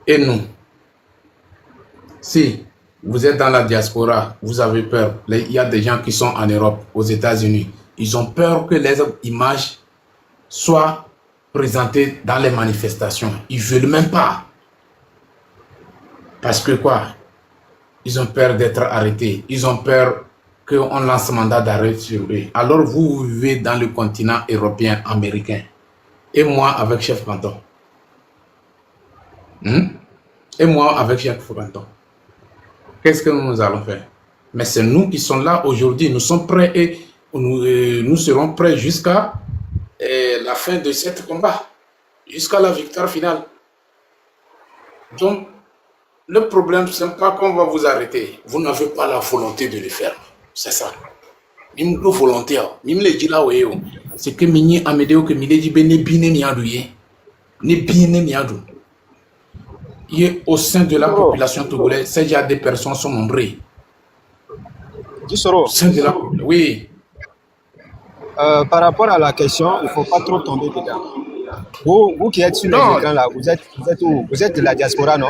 Et nous, si vous êtes dans la diaspora, vous avez peur. Il y a des gens qui sont en Europe, aux États-Unis. Ils ont peur que les images soient présentées dans les manifestations. Ils ne veulent même pas. Parce que quoi? Ils ont peur d'être arrêtés. Ils ont peur qu'on lance mandat d'arrêt sur eux. Alors vous vivez dans le continent européen, américain. Et moi avec chef canton. Et moi avec chef canton. Qu'est-ce que nous allons faire? Mais c'est nous qui sommes là aujourd'hui. Nous sommes prêts et nous serons prêts jusqu'à la fin de ce combat. Jusqu'à la victoire finale. Donc, le problème, ce n'est pas qu'on va vous arrêter. Vous n'avez pas la volonté de le faire. C'est ça. Même la volonté, même les gens là, c'est que mini amédéo que mille dit ne bine miadouye, ne bine miadou. Au sein de la population togolaise, ces gens des personnes sont nombreuses. Au sein de la population, oui. Par rapport à la question, il ne faut pas trop tomber dedans. Vous qui êtes sur les écrans là, vous êtes où? Vous êtes de la diaspora, non?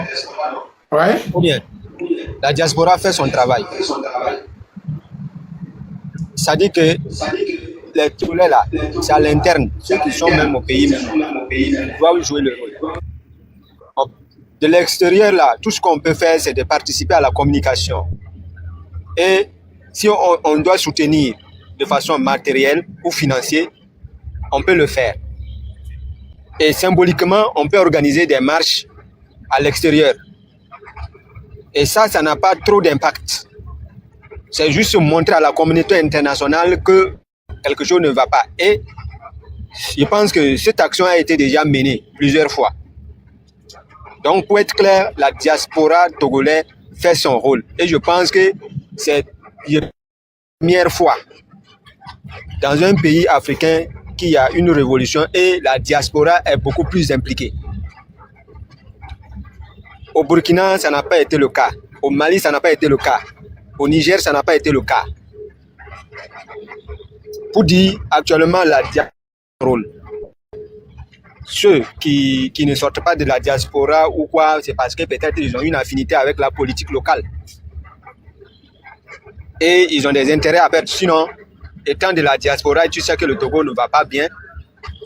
Ouais. Ou bien, la diaspora fait son travail. Ça dit que les Togolais là, c'est à l'interne, ceux qui sont même au pays, doivent jouer le rôle. De l'extérieur là, tout ce qu'on peut faire, c'est de participer à la communication. Et si on doit soutenir de façon matérielle ou financière, on peut le faire. Et symboliquement, on peut organiser des marches à l'extérieur. Et ça n'a pas trop d'impact. C'est juste montrer à la communauté internationale que quelque chose ne va pas. Et je pense que cette action a été déjà menée plusieurs fois. Donc, pour être clair, la diaspora togolaise fait son rôle. Et je pense que c'est la première fois dans un pays africain qu'il y a une révolution et la diaspora est beaucoup plus impliquée. Au Burkina, ça n'a pas été le cas. Au Mali, ça n'a pas été le cas. Au Niger, ça n'a pas été le cas. Pour dire actuellement la diaspora rôle. Ceux qui ne sortent pas de la diaspora ou quoi, c'est parce que peut-être ils ont une affinité avec la politique locale. Et ils ont des intérêts à perdre. Sinon, étant de la diaspora, tu sais que le Togo ne va pas bien.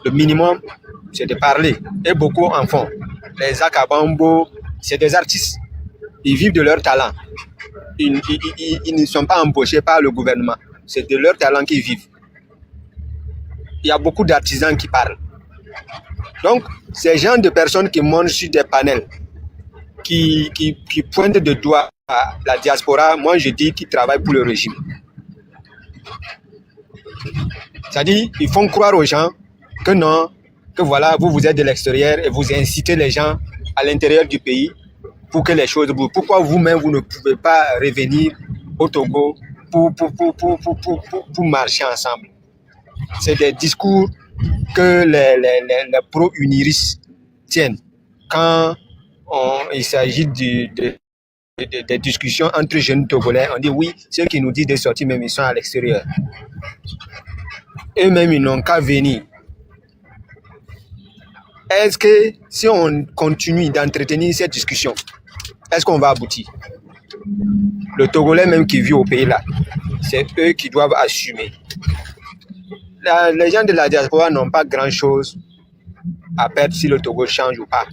Le minimum, c'est de parler. Et beaucoup en font. Les Akabambo, c'est des artistes. Ils vivent de leur talent. Ils ne sont pas embauchés par le gouvernement. C'est de leur talent qu'ils vivent. Il y a beaucoup d'artisans qui parlent. Donc, ces gens de personnes qui montent sur des panels, qui pointent de doigt à la diaspora, moi je dis qu'ils travaillent pour le régime. C'est-à-dire, ils font croire aux gens que non, que voilà, vous êtes de l'extérieur et vous incitez les gens à l'intérieur du pays pour que les choses bougent. Pourquoi vous-même, vous ne pouvez pas revenir au Togo pour marcher ensemble? C'est des discours que les pro-uniris tiennent quand il s'agit des discussions entre jeunes Togolais. On dit oui, ceux qui nous disent de sortir, même ils sont à l'extérieur. Eux-mêmes, ils n'ont qu'à venir. Est-ce que si on continue d'entretenir cette discussion, est-ce qu'on va aboutir? Le Togolais même qui vit au pays là, c'est eux qui doivent assumer. Les gens de la diaspora n'ont pas grand-chose à perdre si le Togo change ou pas.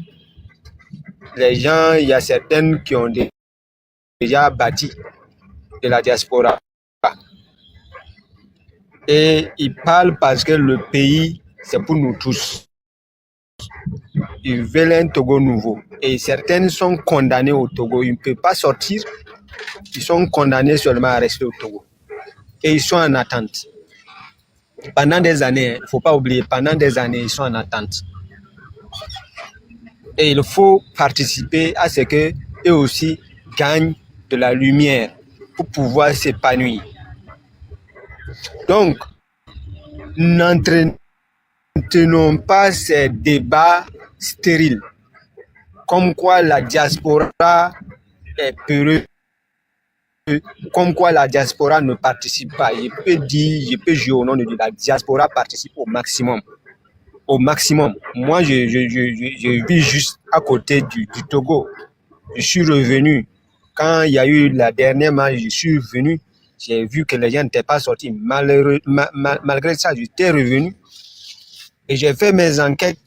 Les gens, il y a certaines qui ont déjà bâti de la diaspora. Et ils parlent parce que le pays, c'est pour nous tous. Ils veulent un Togo nouveau. Et certaines sont condamnées au Togo. Ils ne peuvent pas sortir. Ils sont condamnés seulement à rester au Togo. Et ils sont en attente. Pendant des années, il ne faut pas oublier, pendant des années, ils sont en attente. Et il faut participer à ce qu'eux aussi gagnent de la lumière pour pouvoir s'épanouir. Donc, n'entraînons pas ces débats stériles, comme quoi la diaspora est peureuse, comme quoi la diaspora ne participe pas. Je peux jouer au nom de la diaspora participe au maximum. au maximum. Moi, je vis juste à côté du Togo. Je suis revenu. Quand il y a eu la dernière match, je suis venu. J'ai vu que les gens n'étaient pas sortis. Malgré ça, j'étais revenu et j'ai fait mes enquêtes.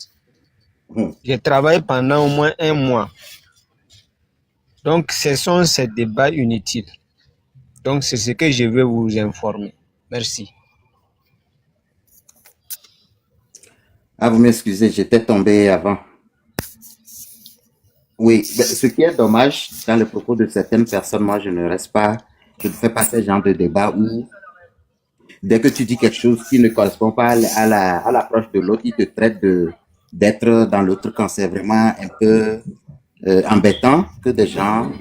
J'ai travaillé pendant au moins 1 mois. Donc, ce sont ces débats inutiles. Donc, c'est ce que je veux vous informer. Merci. Ah, vous m'excusez, j'étais tombé avant. Oui, ce qui est dommage dans le propos de certaines personnes, moi je ne fais pas ce genre de débat où dès que tu dis quelque chose qui ne correspond pas à l'approche de l'autre, il te traite d'être dans l'autre camp. C'est vraiment un peu embêtant que des gens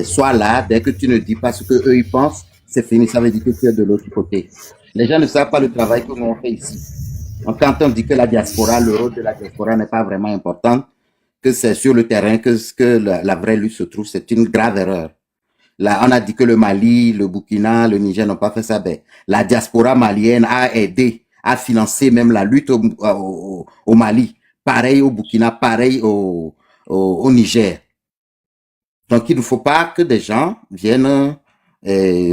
soient là. Dès que tu ne dis pas ce que eux ils pensent, c'est fini. Ça veut dire que tu es de l'autre côté. Les gens ne savent pas le travail que nous on fait ici. Donc, quand on dit que le rôle de la diaspora n'est pas vraiment important, que c'est sur le terrain que la vraie lutte se trouve, c'est une grave erreur. Là, on a dit que le Mali, le Burkina, le Niger n'ont pas fait ça. Ben, la diaspora malienne a aidé, a financé même la lutte au Mali. Pareil au Burkina, pareil au Niger. Donc, il ne faut pas que des gens viennent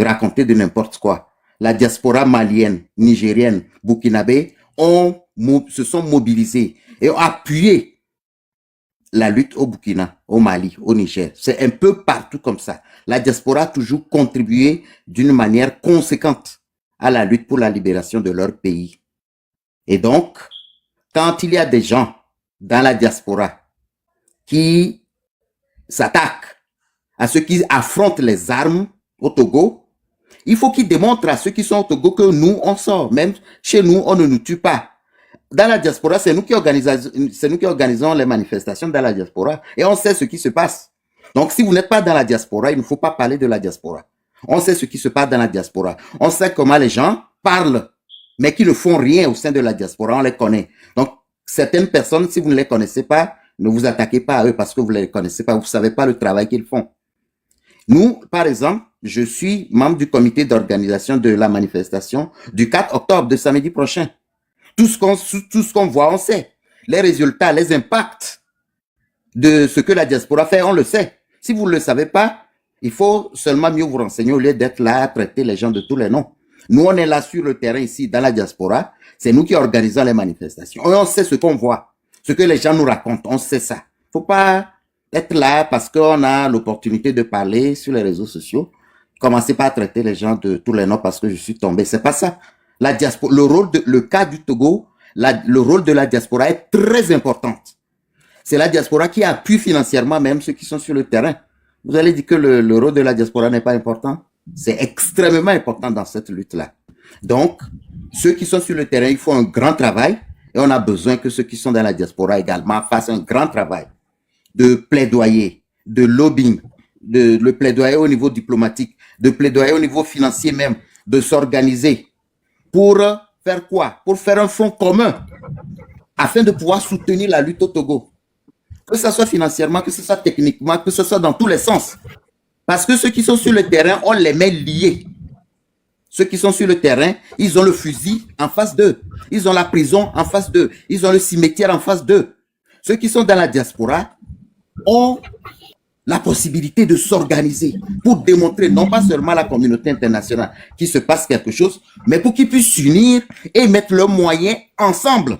raconter de n'importe quoi. La diaspora malienne, nigérienne, burkinabé se sont mobilisés et ont appuyé la lutte au Burkina, au Mali, au Niger. C'est un peu partout comme ça. La diaspora a toujours contribué d'une manière conséquente à la lutte pour la libération de leur pays. Et donc, quand il y a des gens dans la diaspora qui s'attaquent à ceux qui affrontent les armes au Togo, il faut qu'ils démontrent à ceux qui sont au Togo que nous, on sort. Même chez nous, on ne nous tue pas. Dans la diaspora, c'est nous qui organisons les manifestations dans la diaspora et on sait ce qui se passe. Donc, si vous n'êtes pas dans la diaspora, il ne faut pas parler de la diaspora. On sait ce qui se passe dans la diaspora. On sait comment les gens parlent, mais qui ne font rien au sein de la diaspora. On les connaît. Donc, certaines personnes, si vous ne les connaissez pas, ne vous attaquez pas à eux parce que vous ne les connaissez pas. Vous ne savez pas le travail qu'ils font. Nous, par exemple, je suis membre du comité d'organisation de la manifestation du 4 octobre, de samedi prochain. Tout ce qu'on voit, on sait. Les résultats, les impacts de ce que la diaspora fait, on le sait. Si vous ne le savez pas, il faut seulement mieux vous renseigner au lieu d'être là à traiter les gens de tous les noms. Nous, on est là sur le terrain ici, dans la diaspora. C'est nous qui organisons les manifestations. Et on sait ce qu'on voit, ce que les gens nous racontent. On sait ça. Faut pas être là parce qu'on a l'opportunité de parler sur les réseaux sociaux. Commencez pas à traiter les gens de tous les noms parce que je suis tombé. C'est pas ça. La diaspora, le cas du Togo, le rôle de la diaspora est très important. C'est la diaspora qui appuie financièrement même ceux qui sont sur le terrain. Vous allez dire que le rôle de la diaspora n'est pas important? C'est extrêmement important dans cette lutte-là. Donc, ceux qui sont sur le terrain, ils font un grand travail et on a besoin que ceux qui sont dans la diaspora également fassent un grand travail de plaidoyer, de lobbying, le plaidoyer au niveau diplomatique, de plaidoyer au niveau financier même, de s'organiser. Pour faire quoi? Pour faire un front commun afin de pouvoir soutenir la lutte au Togo. Que ce soit financièrement, que ce soit techniquement, que ce soit dans tous les sens. Parce que ceux qui sont sur le terrain, on les met liés. Ceux qui sont sur le terrain, ils ont le fusil en face d'eux. Ils ont la prison en face d'eux. Ils ont le cimetière en face d'eux. Ceux qui sont dans la diaspora ont la possibilité de s'organiser pour démontrer non pas seulement à la communauté internationale qu'il se passe quelque chose, mais pour qu'ils puissent s'unir et mettre leurs moyens ensemble.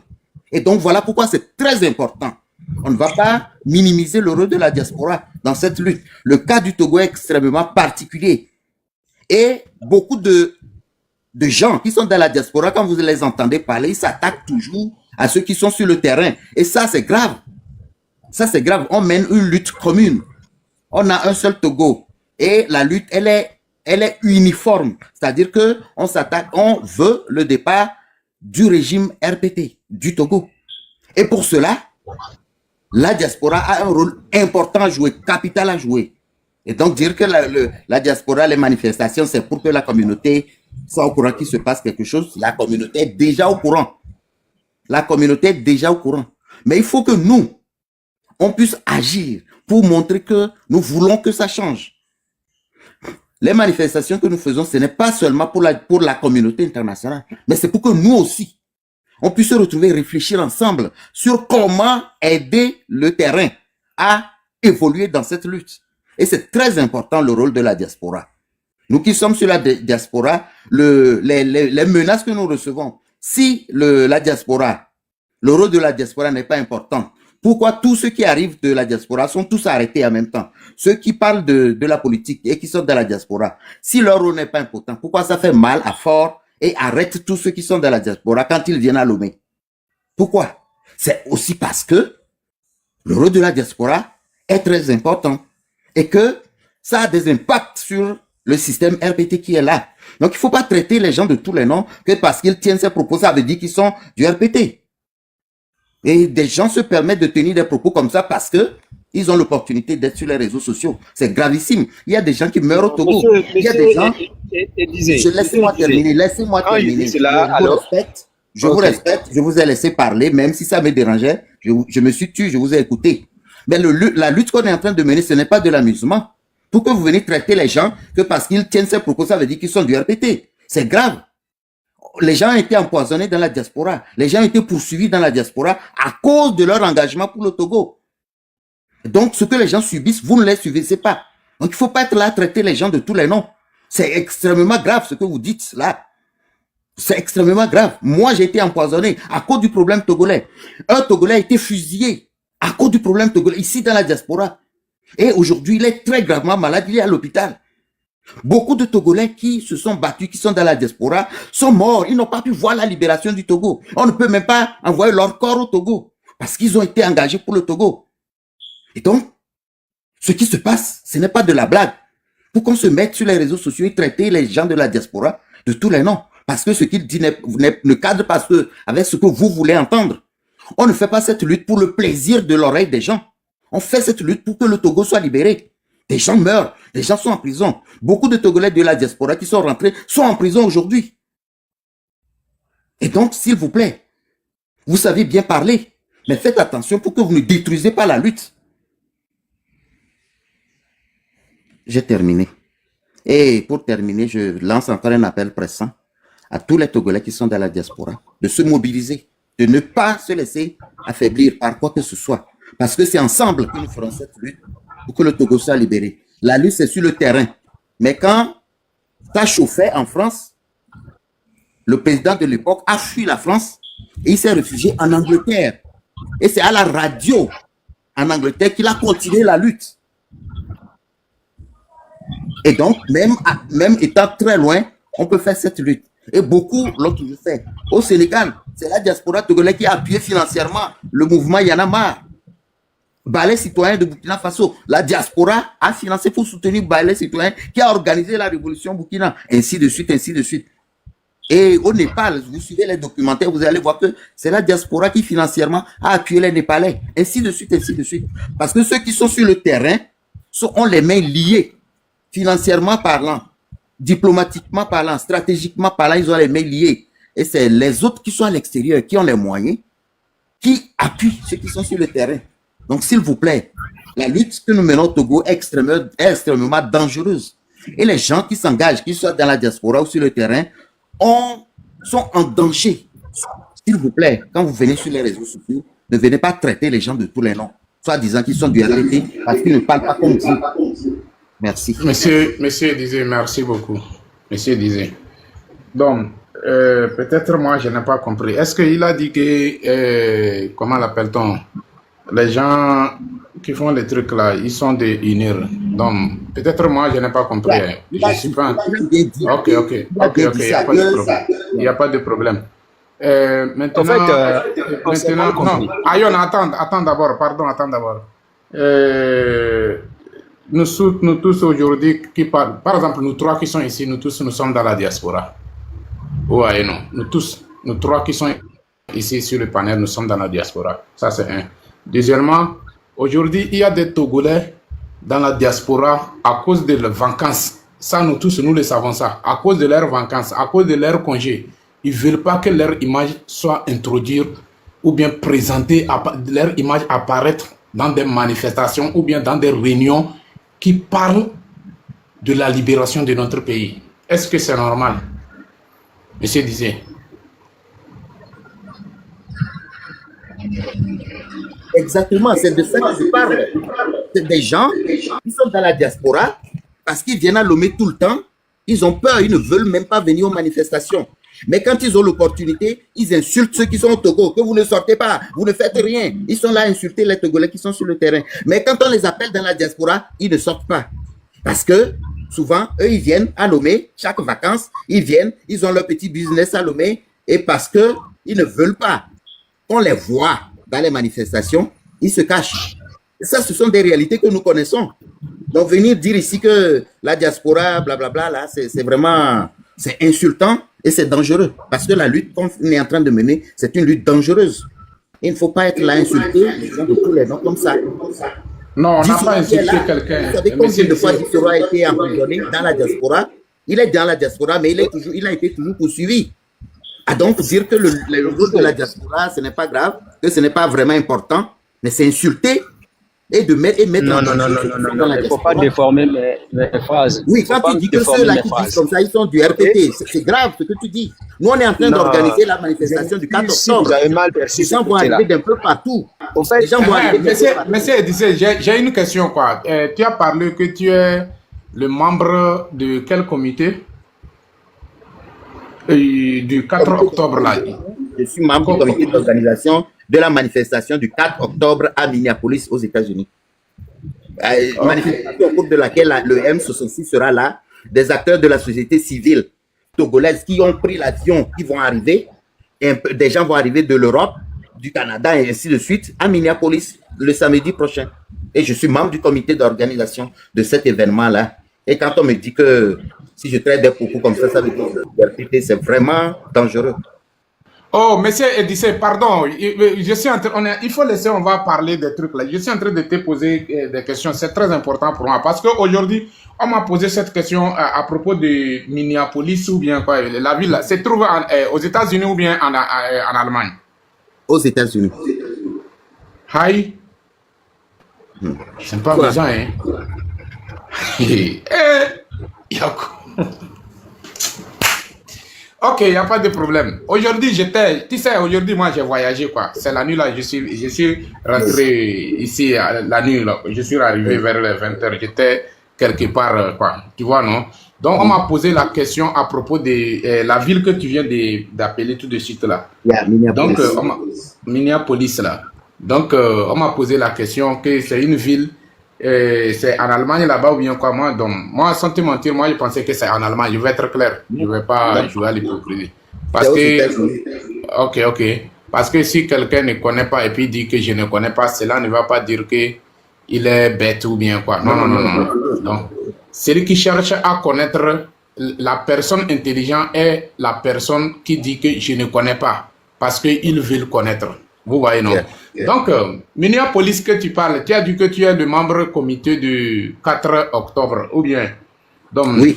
Et donc voilà pourquoi c'est très important. On ne va pas minimiser le rôle de la diaspora dans cette lutte. Le cas du Togo est extrêmement particulier. Et beaucoup de gens qui sont dans la diaspora, quand vous les entendez parler, ils s'attaquent toujours à ceux qui sont sur le terrain. Et ça, c'est grave. Ça, c'est grave. On mène une lutte commune. On a un seul Togo et la lutte, elle est uniforme. C'est-à-dire que on s'attaque, on veut le départ du régime RPT, du Togo. Et pour cela, la diaspora a un rôle important à jouer, capital à jouer. Et donc dire que la diaspora, les manifestations, c'est pour que la communauté soit au courant qu'il se passe quelque chose. La communauté est déjà au courant. La communauté est déjà au courant. Mais il faut que nous, on puisse agir pour montrer que nous voulons que ça change. Les manifestations que nous faisons, ce n'est pas seulement pour la communauté internationale, mais c'est pour que nous aussi, on puisse se retrouver et réfléchir ensemble sur comment aider le terrain à évoluer dans cette lutte. Et c'est très important le rôle de la diaspora. Nous qui sommes sur la diaspora, les menaces que nous recevons, si la diaspora, le rôle de la diaspora n'est pas important, pourquoi tous ceux qui arrivent de la diaspora sont tous arrêtés en même temps? Ceux qui parlent de la politique et qui sont dans la diaspora, si leur rôle n'est pas important, pourquoi ça fait mal à Fort et arrête tous ceux qui sont dans la diaspora quand ils viennent à Lomé? Pourquoi? C'est aussi parce que le rôle de la diaspora est très important et que ça a des impacts sur le système RPT qui est là. Donc, il ne faut pas traiter les gens de tous les noms que parce qu'ils tiennent ces propos, ça veut dire qu'ils sont du RPT. Et des gens se permettent de tenir des propos comme ça parce que ils ont l'opportunité d'être sur les réseaux sociaux. C'est gravissime. Il y a des gens qui meurent au Togo. Il y a des gens... Laissez-moi terminer. Laissez-moi terminer. Je vous respecte. Je vous ai laissé parler, même si ça me dérangeait. Je me suis tué, je vous ai écouté. Mais la lutte qu'on est en train de mener, ce n'est pas de l'amusement. Pour que vous venez traiter les gens que parce qu'ils tiennent ces propos, ça veut dire qu'ils sont du RPT. C'est grave. Les gens ont été empoisonnés dans la diaspora. Les gens ont été poursuivis dans la diaspora à cause de leur engagement pour le Togo. Donc, ce que les gens subissent, vous ne les subissez pas. Donc, il ne faut pas être là à traiter les gens de tous les noms. C'est extrêmement grave ce que vous dites là. C'est extrêmement grave. Moi, j'ai été empoisonné à cause du problème togolais. Un Togolais a été fusillé à cause du problème togolais ici dans la diaspora. Et aujourd'hui, il est très gravement malade, il est à l'hôpital. Beaucoup de Togolais qui se sont battus, qui sont dans la diaspora, sont morts. Ils n'ont pas pu voir la libération du Togo. On ne peut même pas envoyer leur corps au Togo parce qu'ils ont été engagés pour le Togo. Et donc, ce qui se passe, ce n'est pas de la blague. Pour qu'on se mette sur les réseaux sociaux et traiter les gens de la diaspora de tous les noms. Parce que ce qu'ils disent ne cadre pas avec ce que vous voulez entendre. On ne fait pas cette lutte pour le plaisir de l'oreille des gens. On fait cette lutte pour que le Togo soit libéré. Des gens meurent, des gens sont en prison. Beaucoup de Togolais de la diaspora qui sont rentrés sont en prison aujourd'hui. Et donc, s'il vous plaît, vous savez bien parler, mais faites attention pour que vous ne détruisez pas la lutte. J'ai terminé. Et pour terminer, je lance encore un appel pressant à tous les Togolais qui sont dans la diaspora de se mobiliser, de ne pas se laisser affaiblir par quoi que ce soit. Parce que c'est ensemble que nous ferons cette lutte pour que le Togo soit libéré. La lutte, c'est sur le terrain. Mais quand ça chauffait en France, le président de l'époque a fui la France et il s'est réfugié en Angleterre. Et c'est à la radio en Angleterre qu'il a continué la lutte. Et donc, même étant très loin, on peut faire cette lutte. Et beaucoup l'ont toujours fait. Au Sénégal, c'est la diaspora togolaise qui a appuyé financièrement le mouvement Y'en a marre. Balai citoyen de Burkina Faso, la diaspora a financé pour soutenir Balai citoyen qui a organisé la révolution Burkina, ainsi de suite, ainsi de suite. Et au Népal, vous suivez les documentaires, vous allez voir que c'est la diaspora qui financièrement a appuyé les Népalais, ainsi de suite, ainsi de suite. Parce que ceux qui sont sur le terrain ont les mains liées, financièrement parlant, diplomatiquement parlant, stratégiquement parlant, ils ont les mains liées. Et c'est les autres qui sont à l'extérieur, qui ont les moyens, qui appuient ceux qui sont sur le terrain. Donc, s'il vous plaît, la lutte que nous menons au Togo est extrêmement dangereuse. Et les gens qui s'engagent, qui soient dans la diaspora ou sur le terrain, sont en danger. S'il vous plaît, quand vous venez sur les réseaux sociaux, ne venez pas traiter les gens de tous les noms, soit disant qu'ils sont du RPT, parce qu'ils ne parlent pas comme vous. Merci. Monsieur Dizé, merci beaucoup. Monsieur Dizé. Donc, peut-être moi, je n'ai pas compris. Est-ce qu'il a dit que, comment l'appelle-t-on? Les gens qui font les trucs là, ils sont des UNIR. Donc, peut-être moi, je n'ai pas compris. Je suis pas... Ok, il n'y a pas de problème. Maintenant, En fait, maintenant non. Ayon, attends d'abord, pardon, attends d'abord. Nous tous aujourd'hui, par exemple, nous trois qui sont ici, nous tous, nous sommes dans la diaspora. Ouais, non. Nous trois qui sont ici sur le panel, nous sommes dans la diaspora. Ça, c'est un. Deuxièmement, aujourd'hui, il y a des Togolais dans la diaspora à cause de leurs vacances. Ça, nous tous, nous le savons ça. À cause de leurs vacances, à cause de leurs congés. Ils ne veulent pas que leur image soit introduite ou bien présentée, leur image apparaître dans des manifestations ou bien dans des réunions qui parlent de la libération de notre pays. Est-ce que c'est normal? Monsieur Dizé. Exactement, c'est de ça que je parle. C'est des gens qui sont dans la diaspora parce qu'ils viennent à Lomé tout le temps. Ils ont peur, ils ne veulent même pas venir aux manifestations. Mais quand ils ont l'opportunité, ils insultent ceux qui sont au Togo, que vous ne sortez pas, vous ne faites rien. Ils sont là à insulter les Togolais qui sont sur le terrain. Mais quand on les appelle dans la diaspora, ils ne sortent pas. Parce que souvent, eux, ils viennent à Lomé, chaque vacances, ils viennent, ils ont leur petit business à Lomé, et parce que ils ne veulent pas qu'on les voit dans les manifestations, ils se cachent. Et ça, ce sont des réalités que nous connaissons. Donc, venir dire ici que la diaspora, blablabla, là, c'est vraiment, c'est insultant et c'est dangereux. Parce que la lutte qu'on est en train de mener, c'est une lutte dangereuse. Il ne faut pas être là insulté les gens de tous les noms comme ça. Non, on n'a pas insulté Vous quelqu'un. savez combien de fois Dissoro a été emprisonné dans la diaspora? Il est dans la diaspora, mais il a été toujours poursuivi. Ah, donc, dire que le rôle de la diaspora, ce n'est pas grave, que ce n'est pas vraiment important, mais c'est insulter et de mettre Non, en non, non, danger non, non, ceux qui sont non, dans la il ne faut diaspora. pas déformer mes phrases. Oui, Il faut quand pas tu dis que déformer ceux-là mes qui disent phrases. comme ça, ils sont du RPT, c'est grave ce que tu dis. Nous, on est en train Non, d'organiser la manifestation du 4 si vous octobre. avez mal perçu Les ce gens vont côté-là. arriver d'un peu partout. Au fait, Les gens vont arriver d'un peu partout. Monsieur Edissé, j'ai une question, quoi. Tu as parlé que tu es le membre de quel comité? Du 4 octobre, là. Je suis membre du comité d'organisation de la manifestation du 4 octobre à Minneapolis, aux États-Unis. Manifestation au cours de laquelle le M66 sera là. Des acteurs de la société civile togolaise qui ont pris l'avion, qui vont arriver. Et des gens vont arriver de l'Europe, du Canada et ainsi de suite à Minneapolis le samedi prochain. Et je suis membre du comité d'organisation de cet événement-là. Et quand on me dit que si je traite des propos comme ça veut dire que c'est vraiment dangereux. Oh, monsieur Edissé, pardon, je suis il faut laisser, on va parler des trucs là. Je suis en train de te poser des questions, c'est très important pour moi parce qu'aujourd'hui, on m'a posé cette question à propos de Minneapolis ou bien quoi, la ville là, se trouve aux États-Unis ou bien en Allemagne? Aux États-Unis. Hi. C'est pas besoin, hein. Ok, il n'y a pas de problème. Aujourd'hui, tu sais, aujourd'hui, moi, j'ai voyagé, quoi. C'est la nuit, là, je suis rentré ici, la nuit, là. Je suis arrivé vers les 20h. J'étais quelque part, quoi. Tu vois, non? Donc, on m'a posé la question à propos de la ville que tu viens d'appeler tout de suite, là. Yeah, Minneapolis. Donc, Minneapolis, là. Donc, on m'a posé la question que c'est une ville, c'est en Allemagne là-bas ou bien quoi. Moi, sans te mentir, moi, je pensais que c'est en Allemagne. Je vais être clair. Je ne vais pas jouer à l'hypocrisie. Parce que, ok. Parce que si quelqu'un ne connaît pas et puis dit que je ne connais pas, cela ne va pas dire que il est bête ou bien quoi. Non. Donc, celui qui cherche à connaître la personne intelligente est la personne qui dit que je ne connais pas parce qu'il veut le connaître. Vous voyez, non? Yeah. Donc, Minneapolis que tu parles, tu as dit que tu es le membre comité du 4 octobre, ou bien? Donc, oui.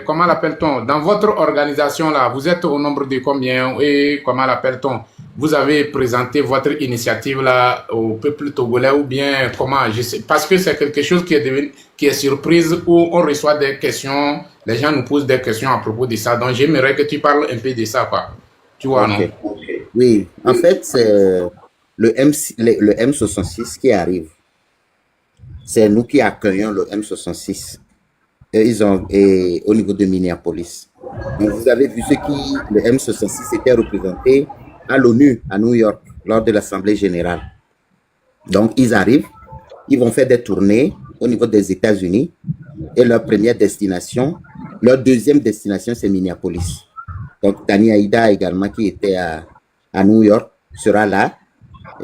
Comment l'appelle-t-on? Dans votre organisation, là, vous êtes au nombre de combien? Et comment l'appelle-t-on? Vous avez présenté votre initiative, là, au peuple togolais, ou bien comment? Je sais, parce que c'est quelque chose qui est surprise, où on reçoit des questions, les gens nous posent des questions à propos de ça. Donc, j'aimerais que tu parles un peu de ça, quoi. Tu vois, non? Oui, en fait, c'est le M66 qui arrive. C'est nous qui accueillons le M66. Et au niveau de Minneapolis. Donc, vous avez vu le M66 était représenté à l'ONU, à New York, lors de l'Assemblée générale. Donc, ils arrivent, ils vont faire des tournées au niveau des États-Unis et leur première destination, leur deuxième destination, c'est Minneapolis. Donc, Tani Aïda également, qui était à New York, sera là.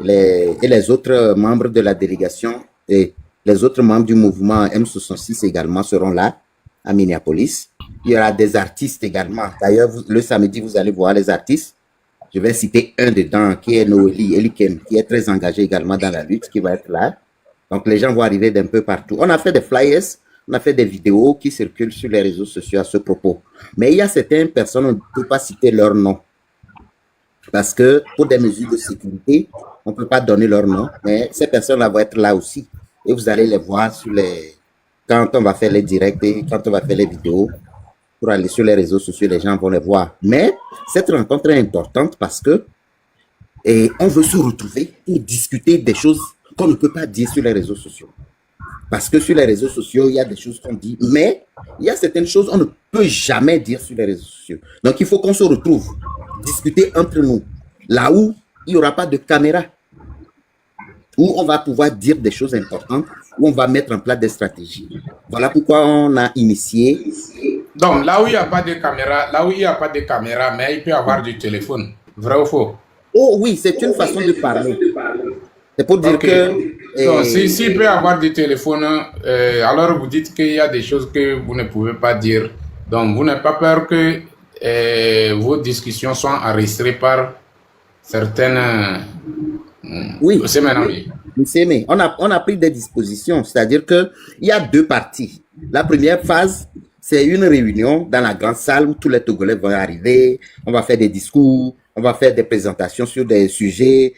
Et les autres membres de la délégation et les autres membres du mouvement M66 également seront là, à Minneapolis. Il y aura des artistes également. D'ailleurs, le samedi, vous allez voir les artistes. Je vais citer un dedans, qui est Noélie Elikem, qui est très engagé également dans la lutte, qui va être là. Donc, les gens vont arriver d'un peu partout. On a fait des flyers, on a fait des vidéos qui circulent sur les réseaux sociaux à ce propos. Mais il y a certaines personnes, on ne peut pas citer leur nom. Parce que pour des mesures de sécurité, on ne peut pas donner leur nom. Mais ces personnes-là vont être là aussi. Et vous allez les voir quand on va faire les directs et quand on va faire les vidéos. Pour aller sur les réseaux sociaux, les gens vont les voir. Mais cette rencontre est importante parce que Et on veut se retrouver pour discuter des choses qu'on ne peut pas dire sur les réseaux sociaux. Parce que sur les réseaux sociaux, il y a des choses qu'on dit, mais il y a certaines choses qu'on ne peut jamais dire sur les réseaux sociaux. Donc, il faut qu'on se retrouve, discuter entre nous, là où il n'y aura pas de caméra, où on va pouvoir dire des choses importantes, où on va mettre en place des stratégies. Voilà pourquoi on a initié. Donc, là où il n'y a pas de caméra, mais il peut y avoir du téléphone. Vrai ou faux? Oh oui, c'est une façon de parler. C'est pour dire que... Donc, s'il peut y avoir du téléphone, alors vous dites qu'il y a des choses que vous ne pouvez pas dire. Donc, vous n'avez pas peur que vos discussions soient enregistrées par certaines... Oui. C'est maintenant. Mais on a pris des dispositions, c'est-à-dire qu'il y a deux parties. La première phase, c'est une réunion dans la grande salle où tous les Togolais vont arriver. On va faire des discours, on va faire des présentations sur des sujets,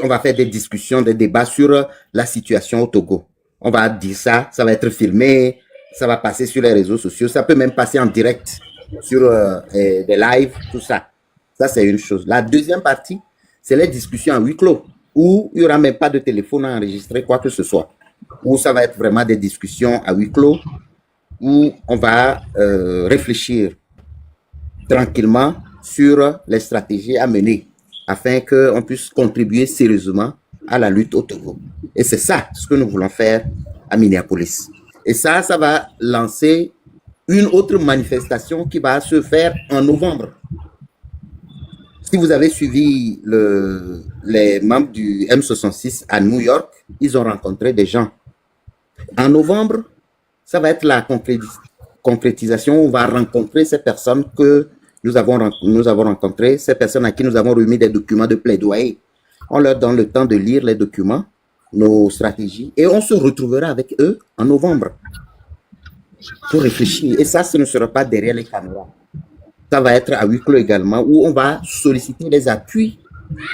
on va faire des discussions, des débats sur la situation au Togo. On va dire ça, ça va être filmé, ça va passer sur les réseaux sociaux, ça peut même passer en direct sur des lives, tout ça. Ça, c'est une chose. La deuxième partie, c'est les discussions à huis clos, où il n'y aura même pas de téléphone à enregistrer quoi que ce soit. Où ça va être vraiment des discussions à huis clos, où on va réfléchir tranquillement sur les stratégies à mener afin qu'on puisse contribuer sérieusement à la lutte au Togo. Et c'est ça ce que nous voulons faire à Minneapolis. Et ça va lancer une autre manifestation qui va se faire en novembre. Si vous avez suivi les membres du M66 à New York, ils ont rencontré des gens. En novembre, ça va être la concrétisation. On va rencontrer ces personnes que nous avons rencontrées, ces personnes à qui nous avons remis des documents de plaidoyer. On leur donne le temps de lire les documents, nos stratégies, et on se retrouvera avec eux en novembre pour réfléchir. Et ça, ce ne sera pas derrière les caméras. Ça va être à huis clos également, où on va solliciter les appuis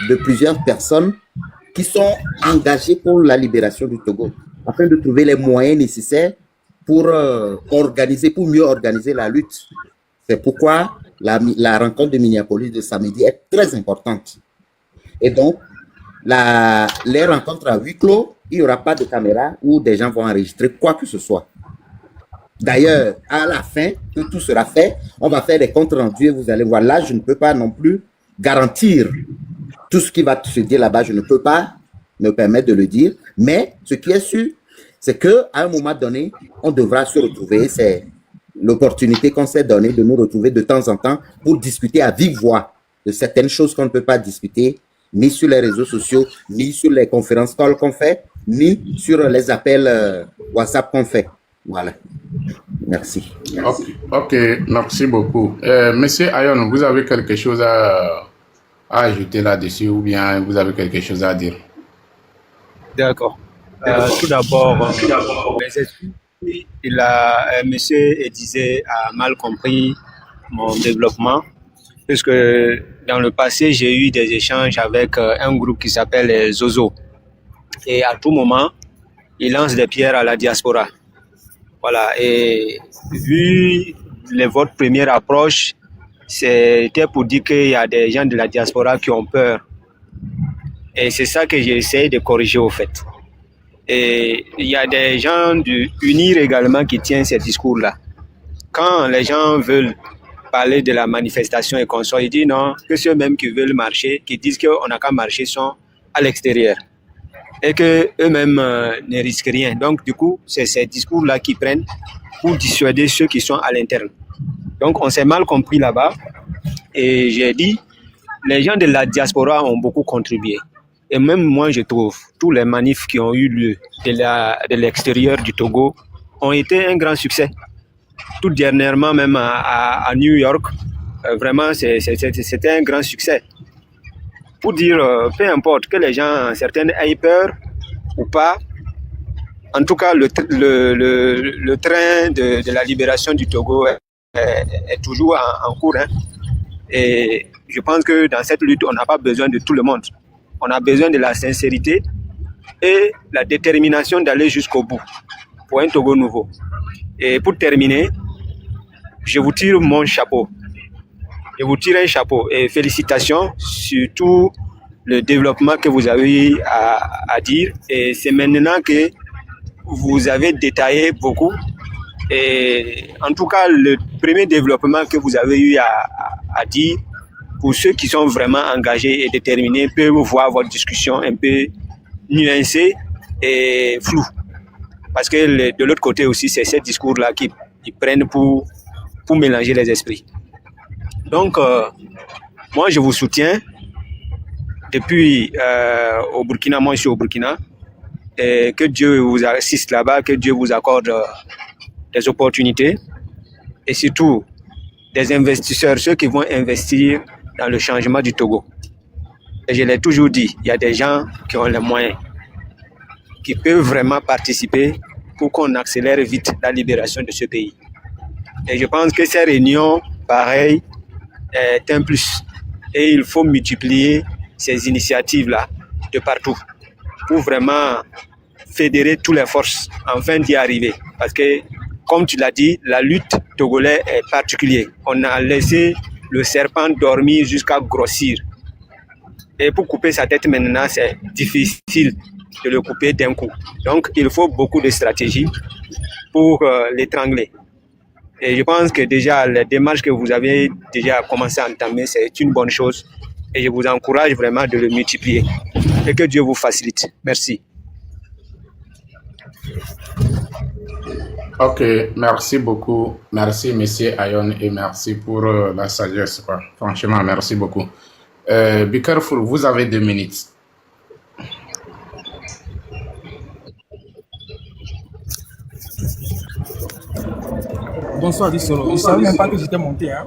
de plusieurs personnes qui sont engagées pour la libération du Togo, afin de trouver les moyens nécessaires pour mieux organiser la lutte. C'est pourquoi la rencontre de Minneapolis de samedi est très importante. Et donc, les rencontres à huis clos, il n'y aura pas de caméra où des gens vont enregistrer quoi que ce soit. D'ailleurs, à la fin, que tout sera fait, on va faire des comptes rendus et vous allez voir. Là, je ne peux pas non plus garantir tout ce qui va se dire là-bas. Je ne peux pas me permettre de le dire. Mais ce qui est sûr, c'est qu'à un moment donné, on devra se retrouver. C'est l'opportunité qu'on s'est donnée de nous retrouver de temps en temps pour discuter à vive voix de certaines choses qu'on ne peut pas discuter, ni sur les réseaux sociaux, ni sur les conférences call qu'on fait, ni sur les appels WhatsApp qu'on fait. Voilà. Merci. Ok, merci beaucoup. Monsieur Ayon, vous avez quelque chose à ajouter là-dessus ou bien vous avez quelque chose à dire? D'accord. Tout d'abord, mes excuses. Monsieur Edizé a mal compris mon développement, puisque dans le passé, j'ai eu des échanges avec un groupe qui s'appelle Zozo. Et à tout moment, il lance des pierres à la diaspora. Voilà, et vu votre première approche, c'était pour dire qu'il y a des gens de la diaspora qui ont peur. Et c'est ça que j'ai essayé de corriger au fait. Et il y a des gens du UNIR également qui tiennent ces discours-là. Quand les gens veulent parler de la manifestation et qu'on soit, ils disent non, que ceux-mêmes qui veulent marcher, qui disent qu'on n'a qu'à marcher, sont à l'extérieur. Et qu'eux-mêmes ne risquent rien. Donc, du coup, c'est ces discours-là qu'ils prennent pour dissuader ceux qui sont à l'interne. Donc, on s'est mal compris là-bas. Et j'ai dit, les gens de la diaspora ont beaucoup contribué. Et même moi, je trouve, tous les manifs qui ont eu lieu de l'extérieur du Togo ont été un grand succès. Tout dernièrement, même à New York, vraiment, c'était un grand succès. Pour dire, peu importe que les gens, certaines aient peur ou pas, en tout cas, le train de la libération du Togo est toujours en cours. Hein. Et je pense que dans cette lutte, on n'a pas besoin de tout le monde. On a besoin de la sincérité et la détermination d'aller jusqu'au bout pour un Togo nouveau. Et pour terminer, je vous tire mon chapeau. Je vous tire un chapeau et félicitations surtout le développement que vous avez eu à dire. Et c'est maintenant que vous avez détaillé beaucoup. Et en tout cas, le premier développement que vous avez eu à dire, pour ceux qui sont vraiment engagés et déterminés, peuvent voir votre discussion un peu nuancée et floue. Parce que de l'autre côté aussi, c'est ces discours-là qui prennent pour mélanger les esprits. Donc, moi, je vous soutiens. Depuis au Burkina, moi, je suis au Burkina. Et que Dieu vous assiste là-bas, que Dieu vous accorde des opportunités. Et surtout, des investisseurs, ceux qui vont investir dans le changement du Togo. Et je l'ai toujours dit, il y a des gens qui ont les moyens, qui peuvent vraiment participer pour qu'on accélère vite la libération de ce pays. Et je pense que ces réunions, pareil, est un plus. Et il faut multiplier ces initiatives-là de partout pour vraiment fédérer toutes les forces afin d'y arriver. Parce que, comme tu l'as dit, la lutte togolaise est particulière. On a laissé le serpent dormir jusqu'à grossir. Et pour couper sa tête maintenant, c'est difficile de le couper d'un coup. Donc, il faut beaucoup de stratégies pour l'étrangler. Et je pense que déjà, les démarches que vous avez déjà commencé à entamer, c'est une bonne chose. Et je vous encourage vraiment de le multiplier. Et que Dieu vous facilite. Merci. Ok, merci beaucoup. Merci, monsieur Ayon, et merci pour la sagesse, quoi. Franchement, merci beaucoup. Be careful, vous avez 2 minutes. Bonsoir, Dissolo. Je ne savais même pas que j'étais monté. Hein.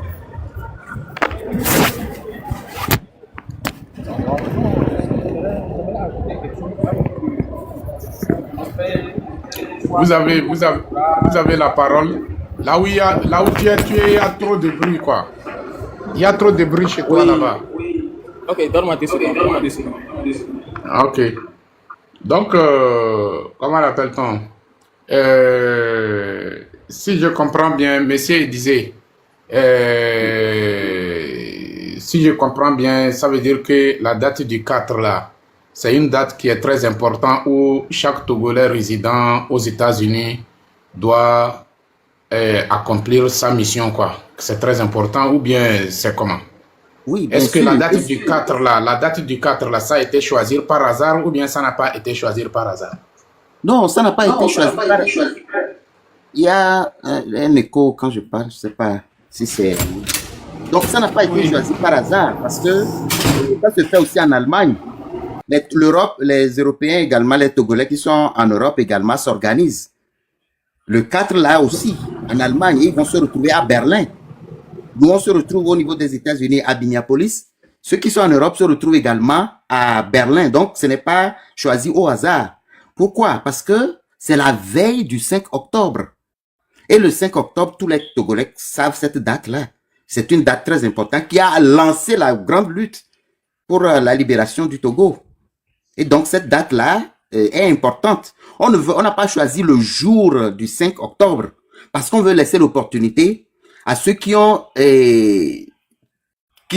Vous avez la parole. Là où tu es, il y a trop de bruit, quoi. Il y a trop de bruit chez toi là-bas. Ok, donne-moi 10 secondes. Ok. Donc, comment l'appelle-t-on? Si je comprends bien, monsieur disait, si je comprends bien, ça veut dire que la date du 4 là, c'est une date qui est très importante où chaque Togolais résident aux États-Unis doit accomplir sa mission, quoi. C'est très important, ou bien c'est comment? Oui, bien Est-ce que sûr. la date du 4 là, ça a été choisi par hasard ou bien ça n'a pas été choisi par hasard? Non, ça n'a pas été choisi. Il y a un écho quand je parle, je ne sais pas si c'est... Donc ça n'a pas été choisi par hasard parce que ça se fait aussi en Allemagne. L'Europe, les Européens également, les Togolais qui sont en Europe également s'organisent. Le 4 là aussi, en Allemagne, ils vont se retrouver à Berlin. Nous, on se retrouve au niveau des États-Unis à Minneapolis. Ceux qui sont en Europe se retrouvent également à Berlin. Donc, ce n'est pas choisi au hasard. Pourquoi? Parce que c'est la veille du 5 octobre. Et le 5 octobre, tous les Togolais savent cette date-là. C'est une date très importante qui a lancé la grande lutte pour la libération du Togo. Et donc, cette date-là est importante. On n'a pas choisi le jour du 5 octobre parce qu'on veut laisser l'opportunité à ceux qui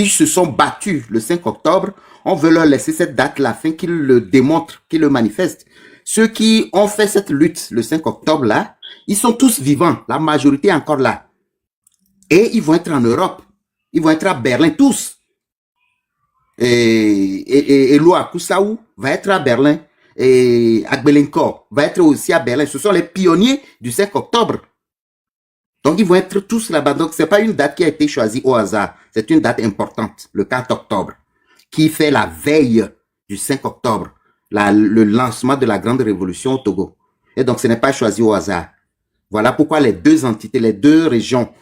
se sont battus le 5 octobre. On veut leur laisser cette date-là afin qu'ils le démontrent, qu'ils le manifestent. Ceux qui ont fait cette lutte le 5 octobre-là, ils sont tous vivants. La majorité est encore là. Et ils vont être en Europe. Ils vont être à Berlin, tous. Et Loa Koussaou va être à Berlin. Et Agbelenko va être aussi à Berlin. Ce sont les pionniers du 5 octobre. Donc, ils vont être tous là-bas. Donc, c'est pas une date qui a été choisie au hasard. C'est une date importante, le 4 octobre, qui fait la veille du 5 octobre, le lancement de la grande révolution au Togo. Et donc, ce n'est pas choisi au hasard. Voilà pourquoi les deux entités, les deux région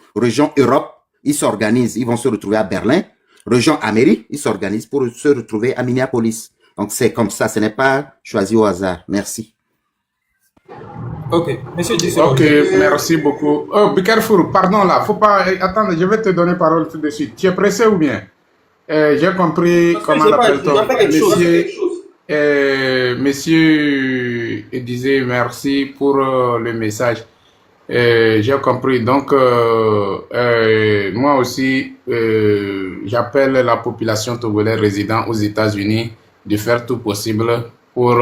Europe, ils s'organisent. Ils vont se retrouver à Berlin. Région Amérique, ils s'organisent pour se retrouver à Minneapolis. Donc, c'est comme ça. Ce n'est pas choisi au hasard. Merci. Ok, monsieur Dissolo. Ok, merci beaucoup. Oh, be careful, pardon là, faut pas... Attends, je vais te donner parole tout de suite. Tu es pressé ou bien? J'ai compris comment l'appelle-t-on. Monsieur disait merci pour le message. J'ai compris. Donc, moi aussi, j'appelle la population togolaise résidant aux États-Unis de faire tout possible pour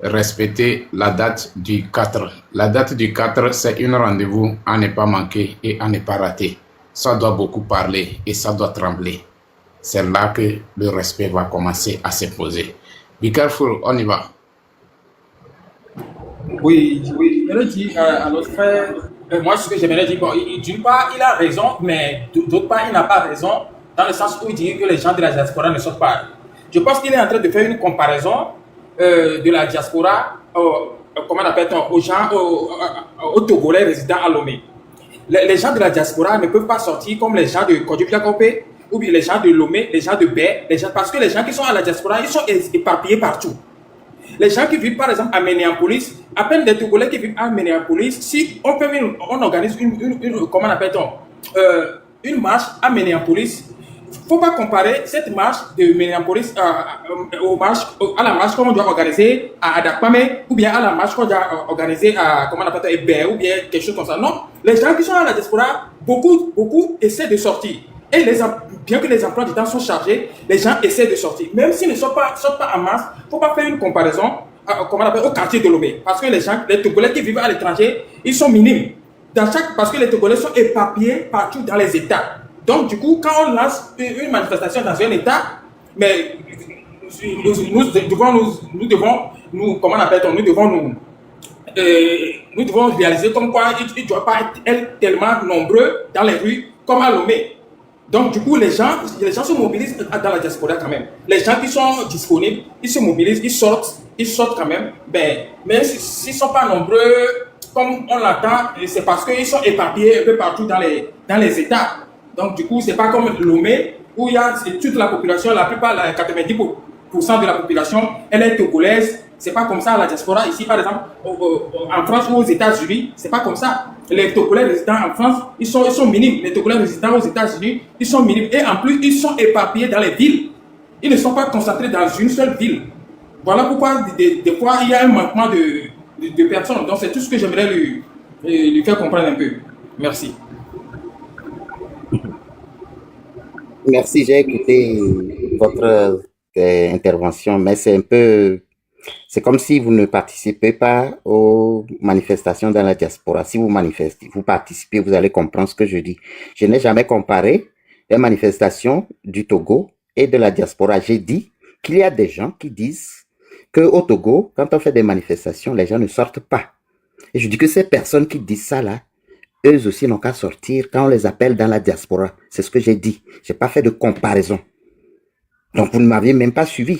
respecter la date du 4. La date du 4, c'est un rendez-vous à ne pas manquer et à ne pas rater. Ça doit beaucoup parler et ça doit trembler. C'est là que le respect va commencer à se poser. Be careful, on y va. Oui, je le dis à notre frère. Moi, ce que j'aimerais dire, bon, d'une part, il a raison, mais d'autre part, il n'a pas raison, dans le sens où il dit que les gens de la diaspora ne sortent pas. Je pense qu'il est en train de faire une comparaison de la diaspora, comment on appelle-t-on, aux gens, aux Togolais résidant à Lomé. Les gens de la diaspora ne peuvent pas sortir comme les gens de Kodjopiakopé, ou bien les gens de Lomé, les gens de Bé, parce que les gens qui sont à la diaspora, ils sont éparpillés partout. Les gens qui vivent par exemple à Minneapolis, à peine des Togolais qui vivent à Minneapolis, si on organise comment appelle-t-on, une marche à Minneapolis, il ne faut pas comparer cette marche de Minneapolis à la marche qu'on doit organiser à Adakpame ou bien à la marche qu'on doit organiser à comment appelle-t-on, Hébert ou bien quelque chose comme ça. Non, les gens qui sont à la diaspora, beaucoup essaient de sortir. Et bien que les emplois du temps sont chargés, les gens essaient de sortir. Même s'ils ne sortent pas en masse, il ne faut pas faire une comparaison au quartier de Lomé. Parce que les Togolais qui vivent à l'étranger, ils sont minimes. Parce que les Togolais sont éparpillés partout dans les États. Donc, du coup, quand on lance une manifestation dans un État, mais nous devons réaliser comme quoi il ne doit pas être tellement nombreux dans les rues comme à Lomé. Donc, du coup, les gens se mobilisent dans la diaspora quand même. Les gens qui sont disponibles, ils se mobilisent, ils sortent quand même. Mais s'ils ne sont pas nombreux, comme on l'attend, c'est parce qu'ils sont éparpillés un peu partout dans les États. Donc, du coup, ce n'est pas comme Lomé, où il y a toute la population, la plupart, 90% de la population, elle est togolaise. Ce n'est pas comme ça à la diaspora. Ici, par exemple, en France ou aux États-Unis, ce n'est pas comme ça. Les Togolais résidents en France, ils sont minimes. Les Togolais résidents aux États-Unis, ils sont minimes. Et en plus, ils sont éparpillés dans les villes. Ils ne sont pas concentrés dans une seule ville. Voilà pourquoi, des fois, il y a un manquement de personnes. Donc, c'est tout ce que j'aimerais lui faire comprendre un peu. Merci. Merci, j'ai écouté votre intervention, mais c'est comme si vous ne participez pas aux manifestations dans la diaspora. Si vous manifestez, vous participez, vous allez comprendre ce que je dis. Je n'ai jamais comparé les manifestations du Togo et de la diaspora. J'ai dit qu'il y a des gens qui disent qu'au Togo, quand on fait des manifestations, les gens ne sortent pas. Et je dis que ces personnes qui disent ça là, eux aussi n'ont qu'à sortir quand on les appelle dans la diaspora. C'est ce que j'ai dit. Je n'ai pas fait de comparaison. Donc, vous ne m'aviez même pas suivi.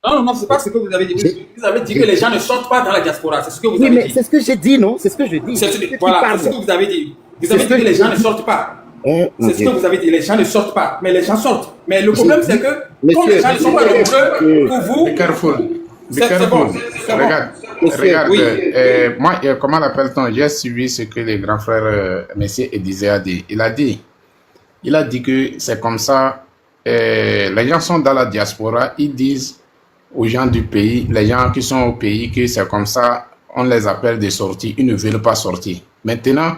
Non, c'est pas ce que vous avez dit. Vous avez dit que les gens ne sortent pas dans la diaspora. C'est ce que vous avez dit. C'est ce que j'ai dit, non? C'est ce que je dis. Voilà, c'est ce que vous avez dit. Vous avez dit que les gens ne sortent pas. C'est ce que vous avez dit. Les gens ne sortent pas. Mais les gens sortent. Mais le problème, c'est que quand les gens ne sont pas nombreux, pour vous... Be careful. C'est bon. Regarde, oui. Moi, comment l'appelle-t-on? J'ai suivi ce que le grand frère Messier Edizé a dit. Il a dit que c'est comme ça. Les gens sont dans la diaspora, ils disent aux gens du pays, les gens qui sont au pays, que c'est comme ça, on les appelle des sorties, ils ne veulent pas sortir. Maintenant,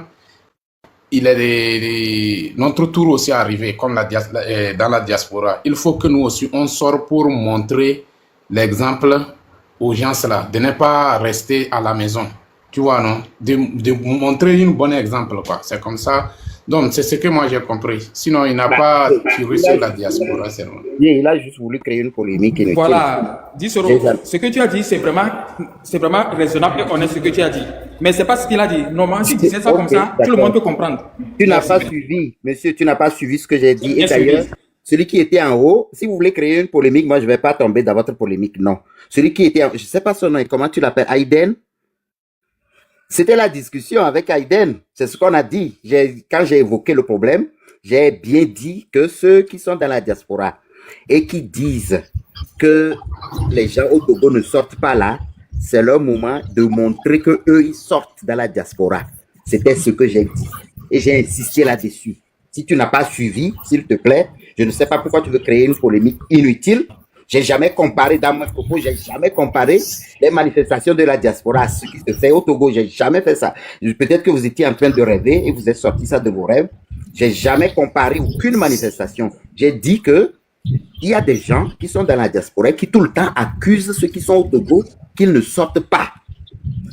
notre tour aussi est arrivé, comme dans la diaspora. Il faut que nous aussi, on sorte pour montrer l'exemple aux gens là, de ne pas rester à la maison. Tu vois, non? De montrer un bon exemple, quoi. C'est comme ça. Donc, c'est ce que moi j'ai compris. Sinon, il n'a pas tiré sur la diaspora, c'est vrai. Il a juste voulu créer une polémique. Voilà. Ce que tu as dit, c'est vraiment raisonnable et honnête ce que tu as dit. Mais ce n'est pas ce qu'il a dit. Normalement, si tu disais ça comme ça, tout le monde peut comprendre. Tu n'as pas suivi, monsieur, tu n'as pas suivi ce que j'ai dit. Et d'ailleurs, celui qui était en haut, si vous voulez créer une polémique, moi, je ne vais pas tomber dans votre polémique, non. Celui qui était en haut, je ne sais pas son nom, comment tu l'appelles, Aïden? C'était la discussion avec Aïden. C'est ce qu'on a dit. Quand j'ai évoqué le problème, j'ai bien dit que ceux qui sont dans la diaspora et qui disent que les gens au Togo ne sortent pas là, c'est leur moment de montrer que eux ils sortent dans la diaspora. C'était ce que j'ai dit. Et j'ai insisté là-dessus. Si tu n'as pas suivi, s'il te plaît, je ne sais pas pourquoi tu veux créer une polémique inutile. J'ai jamais comparé dans mes propos, j'ai jamais comparé les manifestations de la diaspora à ce qui se fait au Togo. J'ai jamais fait ça. Peut-être que vous étiez en train de rêver et vous êtes sorti ça de vos rêves. J'ai jamais comparé aucune manifestation. J'ai dit que il y a des gens qui sont dans la diaspora qui tout le temps accusent ceux qui sont au Togo qu'ils ne sortent pas.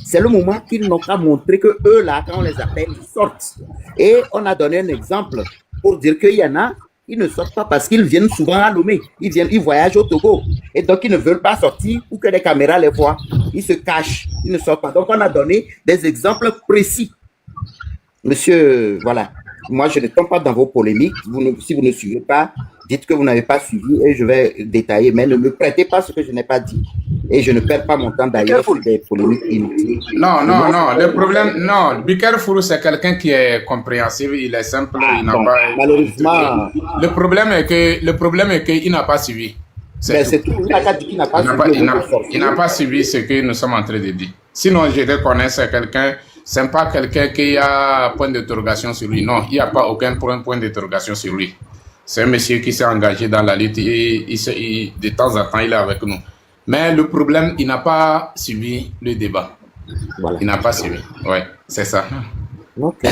C'est le moment qu'ils n'ont qu'à montrer que eux, là, quand on les appelle, ils sortent. Et on a donné un exemple pour dire qu'il y en a, ils ne sortent pas parce qu'ils viennent souvent à Lomé. Ils voyagent au Togo. Et donc, ils ne veulent pas sortir pour que les caméras les voient. Ils se cachent, ils ne sortent pas. Donc, on a donné des exemples précis. Monsieur, voilà. Moi, je ne tombe pas dans vos polémiques. Si vous ne suivez pas, dites que vous n'avez pas suivi et je vais détailler. Mais ne me prêtez pas ce que je n'ai pas dit. Et je ne perds pas mon temps d'ailleurs sur des polémiques inutiles. Non. Le problème, non. Be Careful, c'est quelqu'un qui est compréhensible, il est simple, il n'a pas. Malheureusement. Le problème est qu'il n'a pas suivi. C'est tout. Il n'a dit qu'il n'a pas suivi. Il n'a pas suivi ce que nous sommes en train de dire. Sinon, je reconnais, c'est quelqu'un. C'est pas quelqu'un qui a point d'interrogation sur lui. Non, il n'y a pas aucun point d'interrogation sur lui. C'est un monsieur qui s'est engagé dans la lutte et de temps en temps, il est avec nous. Mais le problème, il n'a pas suivi le débat. Voilà. Il n'a pas suivi. Oui, c'est ça. Ok.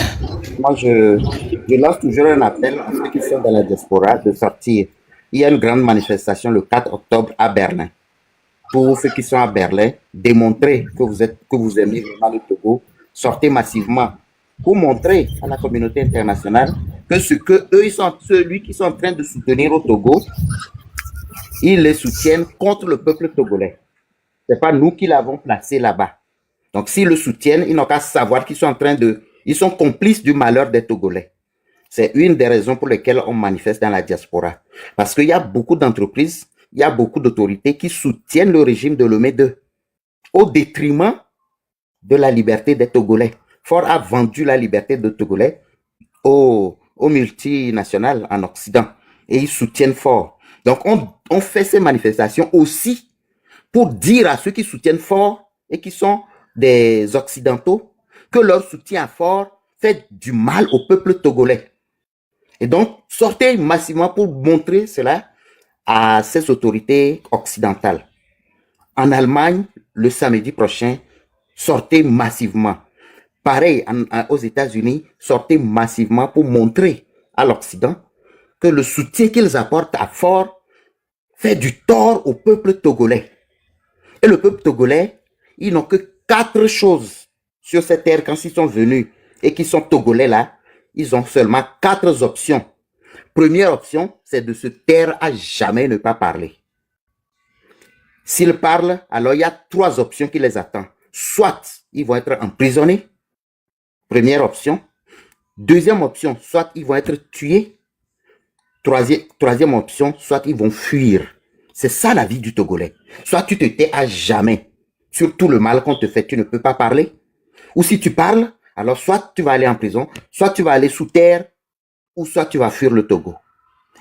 Moi, je lance toujours un appel à ceux qui sont dans la diaspora de sortir. Il y a une grande manifestation le 4 octobre à Berlin. Pour ceux qui sont à Berlin, démontrez que vous aimez vraiment le Togo. Sortez massivement pour montrer à la communauté internationale que celui qui sont en train de soutenir au Togo, ils les soutiennent contre le peuple togolais. C'est pas nous qui l'avons placé là-bas. Donc, s'ils le soutiennent, ils n'ont qu'à savoir qu'ils sont ils sont complices du malheur des Togolais. C'est une des raisons pour lesquelles on manifeste dans la diaspora. Parce qu'il y a beaucoup d'entreprises, il y a beaucoup d'autorités qui soutiennent le régime de Lomé II au détriment de la liberté des Togolais. Ford a vendu la liberté des Togolais aux multinationales en Occident et ils soutiennent Ford. Donc, on fait ces manifestations aussi pour dire à ceux qui soutiennent Ford et qui sont des Occidentaux que leur soutien à Ford fait du mal au peuple togolais. Et donc, sortez massivement pour montrer cela à ces autorités occidentales. En Allemagne, le samedi prochain, sortez massivement. Pareil, aux États-Unis, sortez massivement pour montrer à l'Occident que le soutien qu'ils apportent à Ford fait du tort au peuple togolais. Et le peuple togolais, ils n'ont que 4 choses sur cette terre quand ils sont venus et qu'ils sont togolais là. Ils ont seulement 4 options. Première option, c'est de se taire à jamais, ne pas parler. S'ils parlent, alors il y a 3 options qui les attendent. Soit ils vont être emprisonnés. Première option. Deuxième option, soit ils vont être tués. Troisième option, soit ils vont fuir. C'est ça la vie du Togolais. Soit tu te tais à jamais. Sur tout le mal qu'on te fait, tu ne peux pas parler. Ou si tu parles, alors soit tu vas aller en prison, soit tu vas aller sous terre, ou soit tu vas fuir le Togo.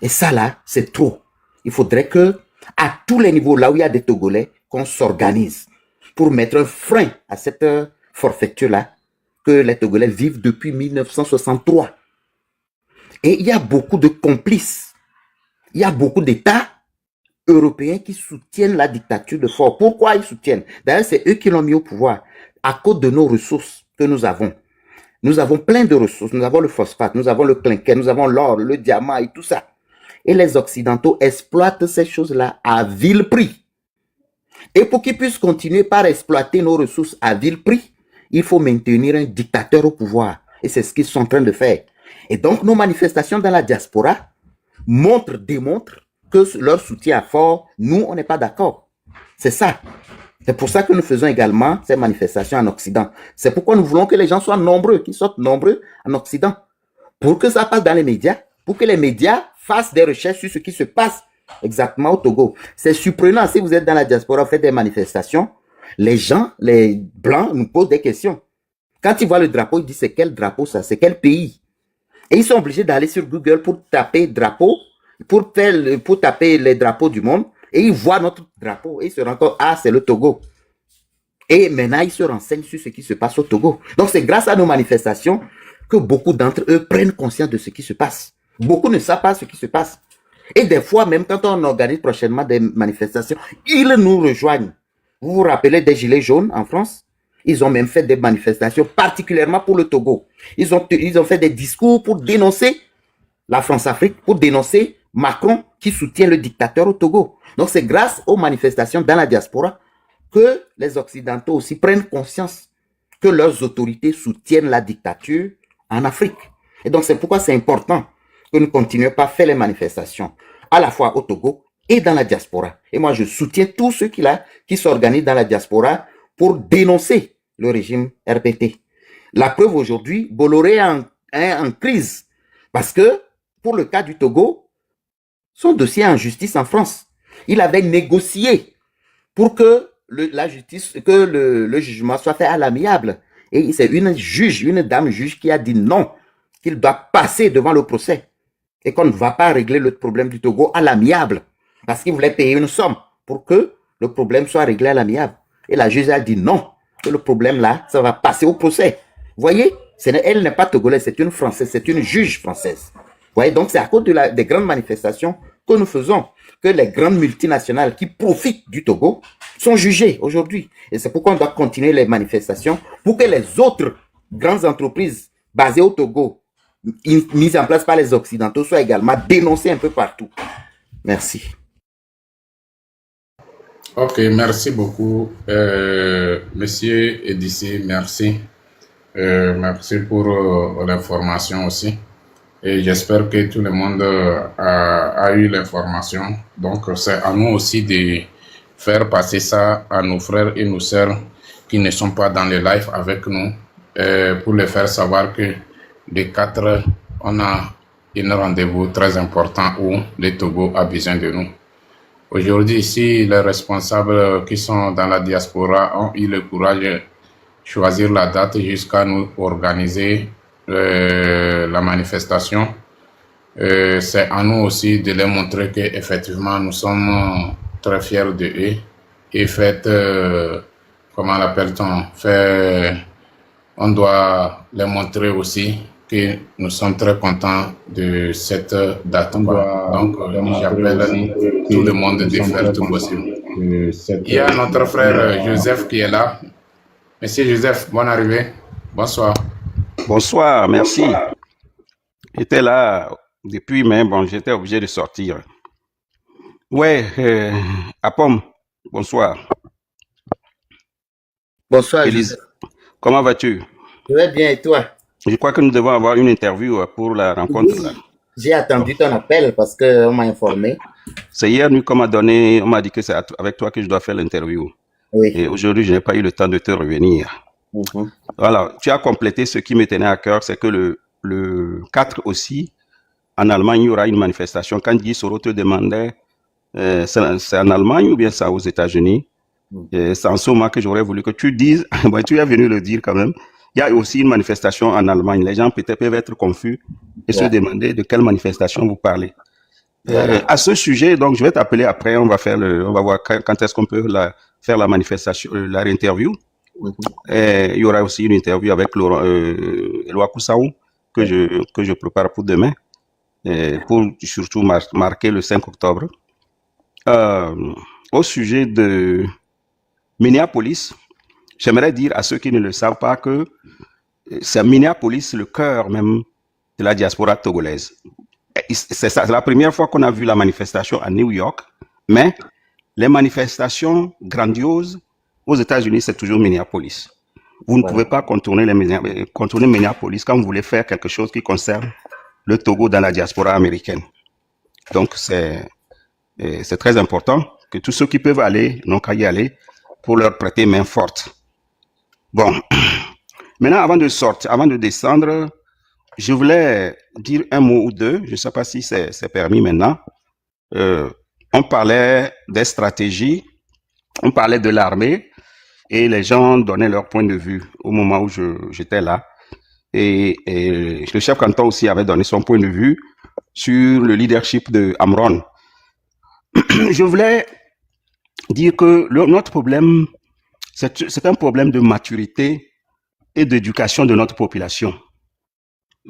Et ça là, c'est trop. Il faudrait que, à tous les niveaux, là où il y a des Togolais, qu'on s'organise pour mettre un frein à cette forfaiture-là que les Togolais vivent depuis 1963. Et il y a beaucoup de complices. Il y a beaucoup d'États européens qui soutiennent la dictature de Ford. Pourquoi ils soutiennent? D'ailleurs, c'est eux qui l'ont mis au pouvoir à cause de nos ressources que nous avons. Nous avons plein de ressources. Nous avons le phosphate, nous avons le clinker, nous avons l'or, le diamant et tout ça. Et les Occidentaux exploitent ces choses-là à vil prix. Et pour qu'ils puissent continuer par exploiter nos ressources à vil prix, il faut maintenir un dictateur au pouvoir. Et c'est ce qu'ils sont en train de faire. Et donc, nos manifestations dans la diaspora démontrent que leur soutien à Ford, nous, on n'est pas d'accord. C'est ça. C'est pour ça que nous faisons également ces manifestations en Occident. C'est pourquoi nous voulons que les gens soient nombreux, qu'ils soient nombreux en Occident. Pour que ça passe dans les médias, pour que les médias fassent des recherches sur ce qui se passe exactement au Togo. C'est surprenant, si vous êtes dans la diaspora, vous faites des manifestations, les gens, les Blancs, nous posent des questions. Quand ils voient le drapeau, ils disent c'est quel drapeau ça, c'est quel pays? Et ils sont obligés d'aller sur Google pour taper drapeau, pour taper les drapeaux du monde, et ils voient notre drapeau, et ils se rendent compte, ah, c'est le Togo. Et maintenant, ils se renseignent sur ce qui se passe au Togo. Donc, c'est grâce à nos manifestations que beaucoup d'entre eux prennent conscience de ce qui se passe. Beaucoup ne savent pas ce qui se passe. Et des fois, même quand on organise prochainement des manifestations, ils nous rejoignent. Vous vous rappelez des Gilets jaunes en France? Ils ont même fait des manifestations, particulièrement pour le Togo. Ils ont fait des discours pour dénoncer la France-Afrique, pour dénoncer Macron, qui soutient le dictateur au Togo. Donc c'est grâce aux manifestations dans la diaspora que les Occidentaux aussi prennent conscience que leurs autorités soutiennent la dictature en Afrique. Et donc c'est pourquoi c'est important que nous continuions pas à faire les manifestations à la fois au Togo et dans la diaspora. Et moi je soutiens tous ceux qui s'organisent dans la diaspora pour dénoncer le régime RPT. La preuve aujourd'hui, Bolloré est en crise parce que pour le cas du Togo, son dossier est en justice en France. Il avait négocié pour que le jugement soit fait à l'amiable. Et c'est une dame juge qui a dit non, qu'il doit passer devant le procès et qu'on ne va pas régler le problème du Togo à l'amiable parce qu'il voulait payer une somme pour que le problème soit réglé à l'amiable. Et la juge a dit non, que le problème là, ça va passer au procès. Vous voyez, elle n'est pas togolaise, c'est une Française, c'est une juge française. Vous voyez, donc c'est à cause des grandes manifestations que nous faisons que les grandes multinationales qui profitent du Togo sont jugées aujourd'hui. Et c'est pourquoi on doit continuer les manifestations pour que les autres grandes entreprises basées au Togo, mises en place par les Occidentaux, soient également dénoncées un peu partout. Merci. Ok, merci beaucoup, Monsieur Edissé, merci. Merci pour l'information aussi. Et j'espère que tout le monde a eu l'information. Donc, c'est à nous aussi de faire passer ça à nos frères et nos sœurs qui ne sont pas dans le live avec nous, pour les faire savoir que de 4 heures, on a un rendez-vous très important où le Togo a besoin de nous. Aujourd'hui, ici, les responsables qui sont dans la diaspora ont eu le courage de choisir la date jusqu'à nous organiser la manifestation. C'est à nous aussi de leur montrer qu'effectivement, nous sommes très fiers de eux et comment l'appelle-t-on, on doit leur montrer aussi que nous sommes très contents de cette date. Donc, j'appelle tout le monde de faire tout possible. Il y a notre frère Joseph qui est là. Monsieur Joseph, bonne arrivée. Bonsoir. Bonsoir, merci. J'étais là depuis, mais bon, j'étais obligé de sortir. Ouais, Apom, bonsoir. Bonsoir, Élise, comment vas-tu? Je vais bien et toi? Je crois que nous devons avoir une interview pour la rencontre. Oui, là. j'ai attendu ton appel parce qu'on m'a informé. C'est hier nuit qu'on m'a dit que c'est avec toi que je dois faire l'interview. Oui. Et aujourd'hui, je n'ai pas eu le temps de te revenir. Voilà, tu as complété ce qui me tenait à cœur, c'est que le 4 aussi, en Allemagne, il y aura une manifestation. Quand Guy Soro te demandait, c'est en Allemagne ou bien c'est aux États-Unis? C'est en ce moment que j'aurais voulu que tu dises, bon, tu es venu le dire quand même, il y a aussi une manifestation en Allemagne. Les gens peut-être peuvent être confus et se demander de quelle manifestation vous parlez. À ce sujet, donc, je vais t'appeler après, on va voir quand est-ce qu'on peut faire la manifestation, la réinterview. Il y aura aussi une interview avec Eloi Koussaou que je prépare pour demain, pour surtout marquer le 5 octobre. Au sujet de Minneapolis, j'aimerais dire à ceux qui ne le savent pas que c'est Minneapolis le cœur même de la diaspora togolaise. C'est la première fois qu'on a vu la manifestation à New York, mais les manifestations grandioses aux États-Unis, c'est toujours Minneapolis. Vous ne pouvez pas contourner Minneapolis quand vous voulez faire quelque chose qui concerne le Togo dans la diaspora américaine. Donc, c'est très important que tous ceux qui peuvent aller n'ont qu'à y aller pour leur prêter main forte. Bon, maintenant, avant de descendre, je voulais dire un mot ou deux. Je ne sais pas si c'est permis maintenant. On parlait des stratégies, on parlait de l'armée et les gens donnaient leur point de vue au moment où j'étais là. Et le chef canton aussi avait donné son point de vue sur le leadership de Amron. Je voulais dire que notre problème, c'est un problème de maturité et d'éducation de notre population.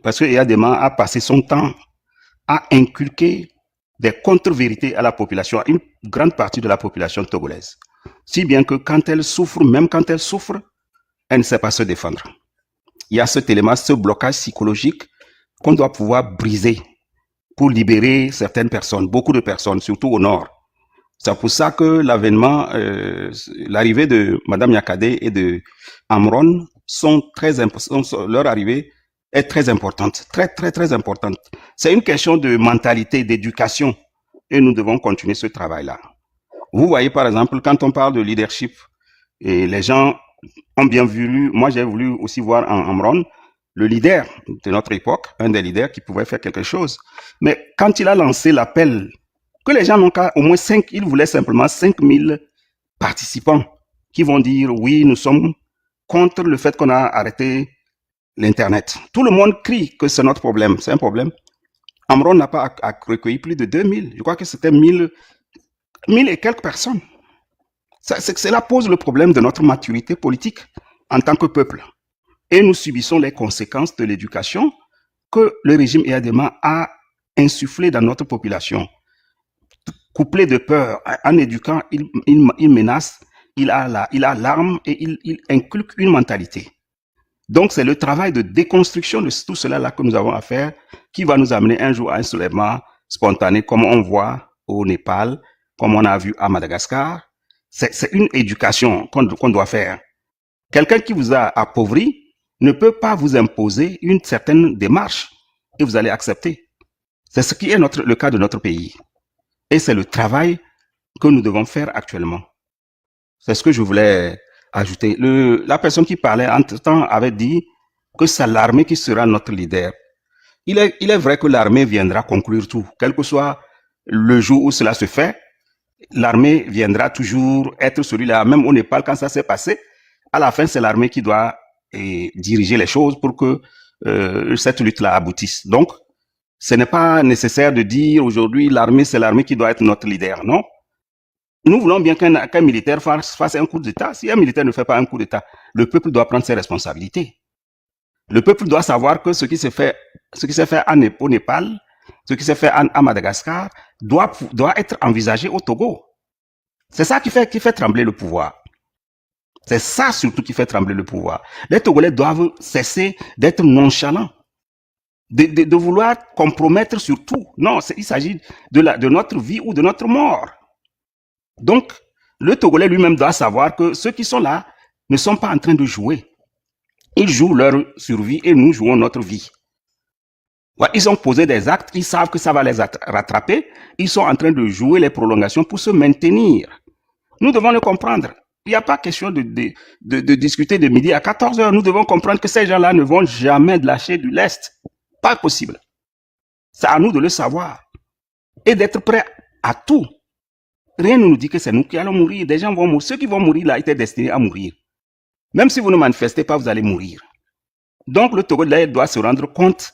Parce que Eyadema a passé son temps à inculquer des contre-vérités à la population, à une grande partie de la population togolaise. Si bien que quand elle souffre, même quand elle souffre, elle ne sait pas se défendre. Il y a cet élément, ce blocage psychologique qu'on doit pouvoir briser. pour libérer certaines personnes, beaucoup de personnes, surtout au nord. C'est pour ça que l'avènement, l'arrivée de Madame Yakade et de Amron leur arrivée est très importante, très importante. C'est une question de mentalité, d'éducation, et nous devons continuer ce travail-là. Vous voyez par exemple, quand on parle de leadership, et les gens ont bien voulu, moi j'ai voulu aussi voir en Amron le leader de notre époque, un des leaders qui pouvait faire quelque chose. Mais quand il a lancé l'appel, que les gens n'ont qu'à au moins 5, il voulait simplement 5000 participants qui vont dire oui, nous sommes contre le fait qu'on a arrêté l'Internet. Tout le monde crie que c'est notre problème, c'est un problème. Amron n'a pas recueilli plus de 2000, je crois que c'était 1000 et quelques personnes. Cela pose le problème de notre maturité politique en tant que peuple. Et nous subissons les conséquences de l'éducation que le régime Eyadema a insufflé dans notre population. Couplé de peur, en éduquant, il menace, il a l'arme et il inculque une mentalité. Donc c'est le travail de déconstruction de tout cela là que nous avons à faire qui va nous amener un jour à un soulèvement spontané comme on voit au Népal, comme on a vu à Madagascar. C'est une éducation qu'on doit faire. Quelqu'un qui vous a appauvri ne peut pas vous imposer une certaine démarche et vous allez accepter. C'est ce qui est le cas de notre pays. Et c'est le travail que nous devons faire actuellement. C'est ce que je voulais ajouter. La personne qui parlait entre-temps avait dit que c'est l'armée qui sera notre leader. Il est vrai que l'armée viendra conclure tout. Quel que soit le jour où cela se fait, l'armée viendra toujours être celui-là. Même au Népal, quand ça s'est passé, à la fin, c'est l'armée qui doit diriger les choses pour que cette lutte-là aboutisse. Donc, ce n'est pas nécessaire de dire aujourd'hui l'armée, c'est l'armée qui doit être notre leader, non? Nous voulons bien qu'un militaire fasse un coup d'État. Si un militaire ne fait pas un coup d'État, le peuple doit prendre ses responsabilités. Le peuple doit savoir que ce qui s'est fait au Népal, ce qui s'est fait à Madagascar, doit être envisagé au Togo. C'est ça qui fait trembler le pouvoir. C'est ça surtout qui fait trembler le pouvoir. Les Togolais doivent cesser d'être nonchalants, de vouloir compromettre sur tout. Non, il s'agit de notre vie ou de notre mort. Donc, le Togolais lui-même doit savoir que ceux qui sont là ne sont pas en train de jouer. Ils jouent leur survie et nous jouons notre vie. Ouais, ils ont posé des actes, ils savent que ça va les rattraper. Ils sont en train de jouer les prolongations pour se maintenir. Nous devons le comprendre. Il n'y a pas question de discuter de midi à 14h. Nous devons comprendre que ces gens-là ne vont jamais lâcher du lest. Pas possible. C'est à nous de le savoir. Et d'être prêts à tout. Rien ne nous dit que c'est nous qui allons mourir. Des gens vont mourir. Ceux qui vont mourir là étaient destinés à mourir. Même si vous ne manifestez pas, vous allez mourir. Donc le Togolais doit se rendre compte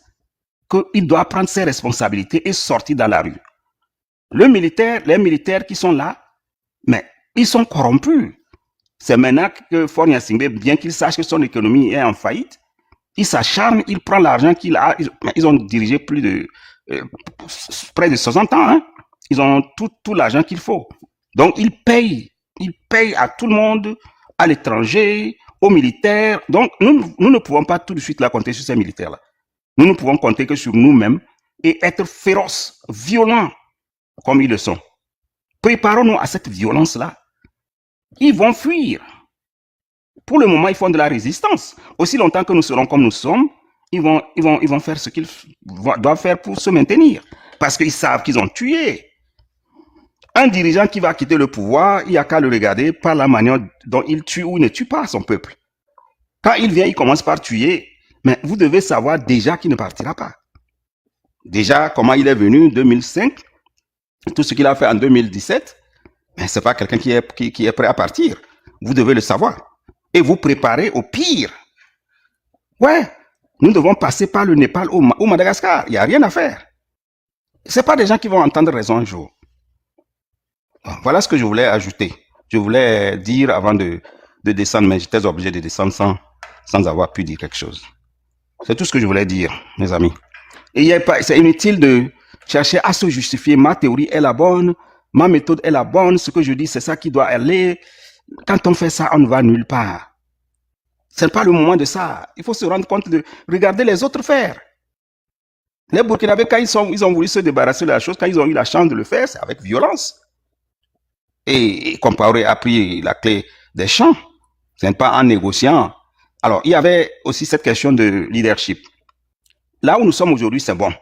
qu'il doit prendre ses responsabilités et sortir dans la rue. Les militaires qui sont là, mais ils sont corrompus. C'est maintenant que Faure Gnassingbé, bien qu'il sache que son économie est en faillite, il s'acharne, il prend l'argent qu'il a. Ils ont dirigé près de 60 ans. Hein. Ils ont tout l'argent qu'il faut. Donc, ils payent à tout le monde, à l'étranger, aux militaires. Donc, nous ne pouvons pas tout de suite là compter sur ces militaires-là. Nous ne pouvons compter que sur nous-mêmes et être féroces, violents, comme ils le sont. Préparons-nous à cette violence-là. Ils vont fuir. Pour le moment, ils font de la résistance. Aussi longtemps que nous serons comme nous sommes, ils vont faire ce qu'ils doivent faire pour se maintenir. Parce qu'ils savent qu'ils ont tué. Un dirigeant qui va quitter le pouvoir, il n'y a qu'à le regarder par la manière dont il tue ou ne tue pas son peuple. Quand il vient, il commence par tuer. Mais vous devez savoir déjà qu'il ne partira pas. Déjà, comment il est venu en 2005, tout ce qu'il a fait en 2017, mais ce n'est pas quelqu'un qui est prêt à partir. Vous devez le savoir. Et vous préparer au pire. Ouais, nous devons passer par le Népal ou Madagascar. Il n'y a rien à faire. Ce n'est pas des gens qui vont entendre raison un jour. Voilà ce que je voulais ajouter. Je voulais dire avant de descendre, mais j'étais obligé de descendre sans avoir pu dire quelque chose. C'est tout ce que je voulais dire, mes amis. Et c'est inutile de chercher à se justifier. Ma théorie est la bonne, ma méthode est la bonne, ce que je dis, c'est ça qui doit aller. Quand on fait ça, on ne va nulle part. Ce n'est pas le moment de ça. Il faut se rendre compte de regarder les autres faire. Les Burkinabés, quand ils ont voulu se débarrasser de la chose, quand ils ont eu la chance de le faire, c'est avec violence. Et Compaoré a pris la clé des champs. C'est pas en négociant. Alors, il y avait aussi cette question de leadership. Là où nous sommes aujourd'hui, c'est bon.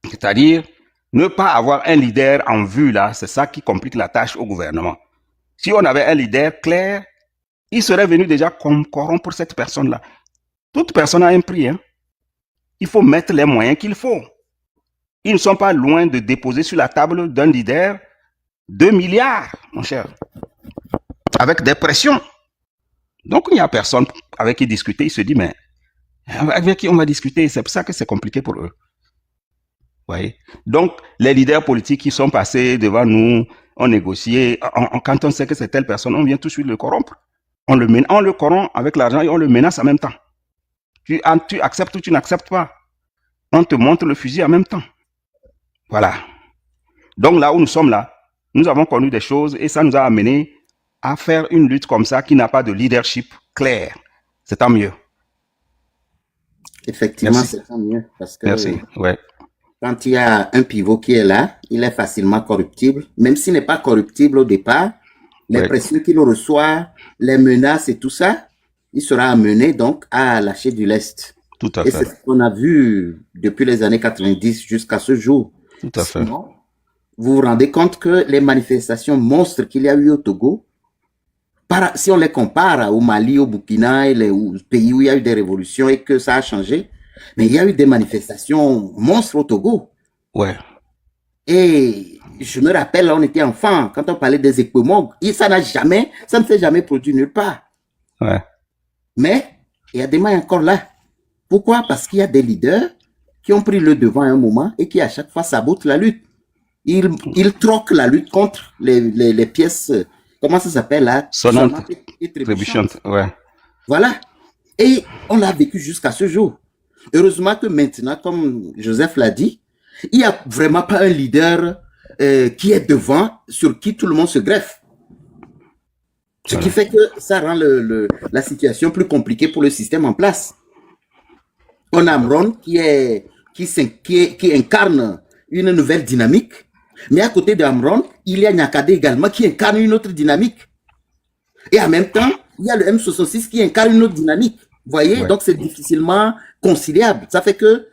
C'est-à-dire, ne pas avoir un leader en vue, là, c'est ça qui complique la tâche au gouvernement. Si on avait un leader clair, il serait venu déjà corrompre cette personne-là. Toute personne a un prix, hein. Il faut mettre les moyens qu'il faut. Ils ne sont pas loin de déposer sur la table d'un leader 2 milliards, mon cher, avec des pressions. Donc, il n'y a personne avec qui discuter. Il se dit, mais avec qui on va discuter? C'est pour ça que c'est compliqué pour eux. Voyez? Donc, les leaders politiques qui sont passés devant nous, ont négocié. Quand on sait que c'est telle personne, on vient tout de suite le corrompre. On le corrompt avec l'argent et on le menace en même temps. Tu acceptes ou tu n'acceptes pas. On te montre le fusil en même temps. Voilà. Donc, là où nous sommes là, nous avons connu des choses et ça nous a amené à faire une lutte comme ça qui n'a pas de leadership clair. C'est tant mieux. Effectivement, Merci. c'est tant mieux. Parce que Merci. Ouais. quand il y a un pivot qui est là, il est facilement corruptible. Même s'il n'est pas corruptible au départ, les Ouais. pressions qu'il reçoit, les menaces et tout ça, il sera amené donc à lâcher du lest. Tout à Et c'est fait. ce qu'on a vu depuis les années 90 jusqu'à ce jour. Tout à fait. Sinon, vous vous rendez compte que les manifestations monstres qu'il y a eu au Togo, si on les compare au Mali, au Burkina et les pays où il y a eu des révolutions et que ça a changé, mais il y a eu des manifestations monstres au Togo. Ouais. Et je me rappelle, on était enfant, quand on parlait des équimogues, ça ne s'est jamais produit nulle part. Ouais. Mais il y a des mains encore là. Pourquoi? Parce qu'il y a des leaders qui ont pris le devant à un moment et qui à chaque fois sabotent la lutte. Ils troquent la lutte contre les pièces, comment ça s'appelle là? Sonnante et trébuchantes. Trébuchante. Ouais. Voilà. Et on l'a vécu jusqu'à ce jour. Heureusement que maintenant, comme Joseph l'a dit, il n'y a vraiment pas un leader qui est devant, sur qui tout le monde se greffe. Ce qui fait que ça rend la situation plus compliquée pour le système en place. On a Amron qui incarne une nouvelle dynamique, mais à côté d'Amron, il y a Nyakade également qui incarne une autre dynamique. Et en même temps, il y a le M66 qui incarne une autre dynamique. Vous voyez, Ouais. donc c'est difficilement conciliable. Ça fait que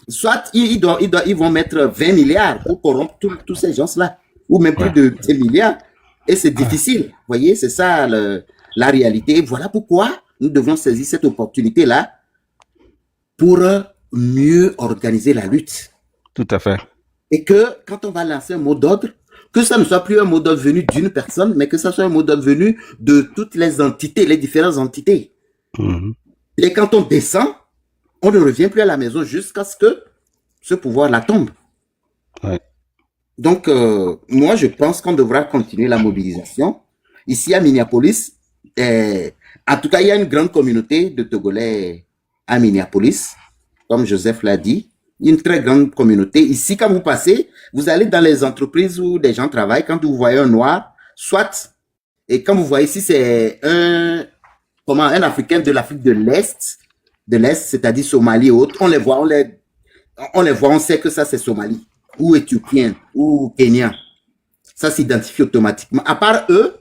soit ils vont mettre 20 milliards pour corrompre tous ces gens-là, ou même plus de 10 milliards, et c'est difficile. Vous voyez, c'est ça la réalité. Voilà pourquoi nous devons saisir cette opportunité-là pour mieux organiser la lutte. Tout à fait. Et que quand on va lancer un mot d'ordre, que ça ne soit plus un mot d'ordre venu d'une personne, mais que ça soit un mot d'ordre venu de toutes les entités, les différentes entités. Mhm. Et quand on descend, on ne revient plus à la maison jusqu'à ce que ce pouvoir-là tombe. Ouais. Donc, moi, je pense qu'on devra continuer la mobilisation. Ici, à Minneapolis, en tout cas, il y a une grande communauté de Togolais à Minneapolis, comme Joseph l'a dit. Une très grande communauté. Ici, quand vous passez, vous allez dans les entreprises où des gens travaillent, quand vous voyez un noir, soit, et quand vous voyez ici, c'est un Africain de l'Afrique de l'Est, c'est-à-dire Somalie et autres, on les voit, on sait que ça c'est Somalie, ou Éthiopien, ou Kenyan. Ça s'identifie automatiquement. À part eux,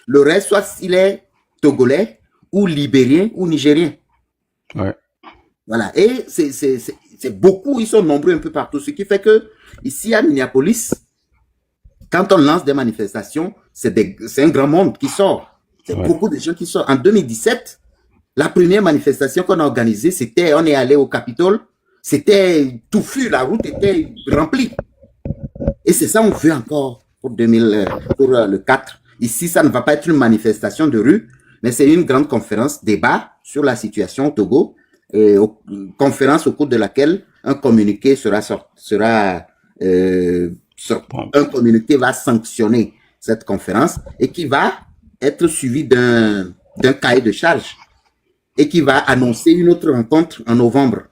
le reste, soit il est Togolais, ou Libérien, ou Nigérien. Ouais. Voilà. Et c'est beaucoup, ils sont nombreux un peu partout. Ce qui fait que, ici à Minneapolis, quand on lance des manifestations, c'est un grand monde qui sort. C'est beaucoup de gens qui sortent. En 2017, la première manifestation qu'on a organisée, on est allé au Capitole, c'était touffu, la route était remplie. Et c'est ça qu'on veut encore pour le 4. Ici, ça ne va pas être une manifestation de rue, mais c'est une grande conférence, débat sur la situation au Togo, conférence au cours de laquelle un communiqué un communiqué va sanctionner cette conférence et qui va être suivi d'un cahier de charge et qui va annoncer une autre rencontre en novembre.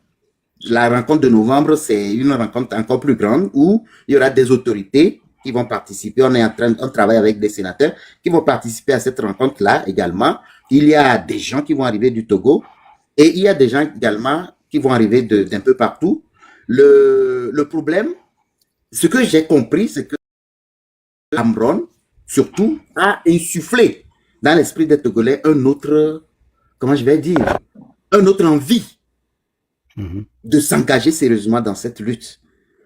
La rencontre de novembre, c'est une rencontre encore plus grande où il y aura des autorités qui vont participer. On travaille avec des sénateurs qui vont participer à cette rencontre-là également. Il y a des gens qui vont arriver du Togo et il y a des gens également qui vont arriver d'un peu partout. Le problème, ce que j'ai compris, c'est que Cameron, surtout, a insufflé dans l'esprit des Togolais un autre, comment je vais dire, un autre envie de s'engager sérieusement dans cette lutte.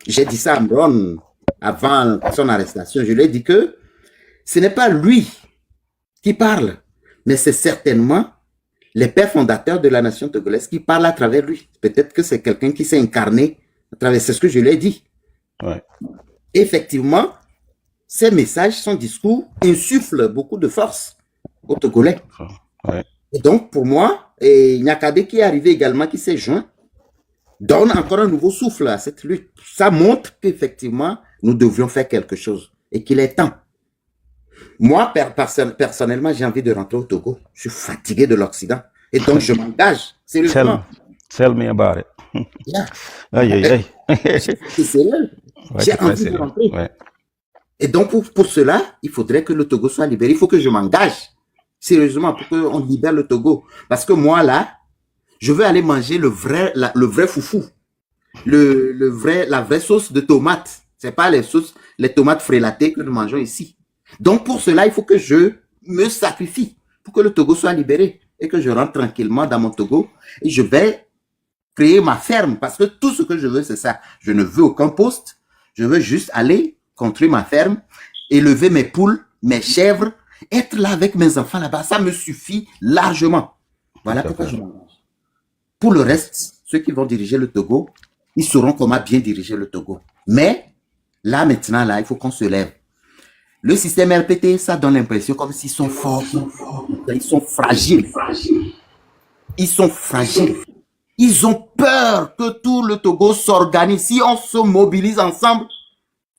J'ai dit ça à Amron avant son arrestation. Je lui ai dit que ce n'est pas lui qui parle, mais c'est certainement les pères fondateurs de la nation togolaise qui parlent à travers lui. Peut-être que c'est quelqu'un qui s'est incarné à travers, c'est ce que je lui ai dit. Ouais. Effectivement, ses messages, son discours insuffle beaucoup de force aux Togolais. Ouais. Et donc, pour moi, Nyakade qui est arrivé également, qui s'est joint, donne encore un nouveau souffle à cette lutte. Ça montre qu'effectivement, nous devions faire quelque chose et qu'il est temps. Moi, personnellement, j'ai envie de rentrer au Togo. Je suis fatigué de l'Occident. Et donc, je m'engage sérieusement. Tell me about it. Yeah. Aïe, aïe, aïe. C'est sérieux. Ouais, J'ai c'est très envie de sérieux. rentrer. Ouais. Et donc, pour cela, il faudrait que le Togo soit libéré. Il faut que je m'engage sérieusement pour qu'on libère le Togo. Parce que moi, là, je veux aller manger le vrai foufou. La vraie sauce de tomate. C'est pas les tomates frélatées que nous mangeons ici. Donc, pour cela, il faut que je me sacrifie pour que le Togo soit libéré et que je rentre tranquillement dans mon Togo et je vais créer ma ferme parce que tout ce que je veux, c'est ça. Je ne veux aucun poste. Je veux juste aller construire ma ferme, élever mes poules, mes chèvres, être là avec mes enfants là-bas. Ça me suffit largement. Voilà pourquoi je m'engage. Pour le reste, ceux qui vont diriger le Togo, ils sauront comment bien diriger le Togo. Mais là, maintenant, là, il faut qu'on se lève. Le système RPT, ça donne l'impression comme s'ils sont forts. Ils sont fragiles. Ils sont fragiles. Ils ont peur que tout le Togo s'organise. Si on se mobilise ensemble,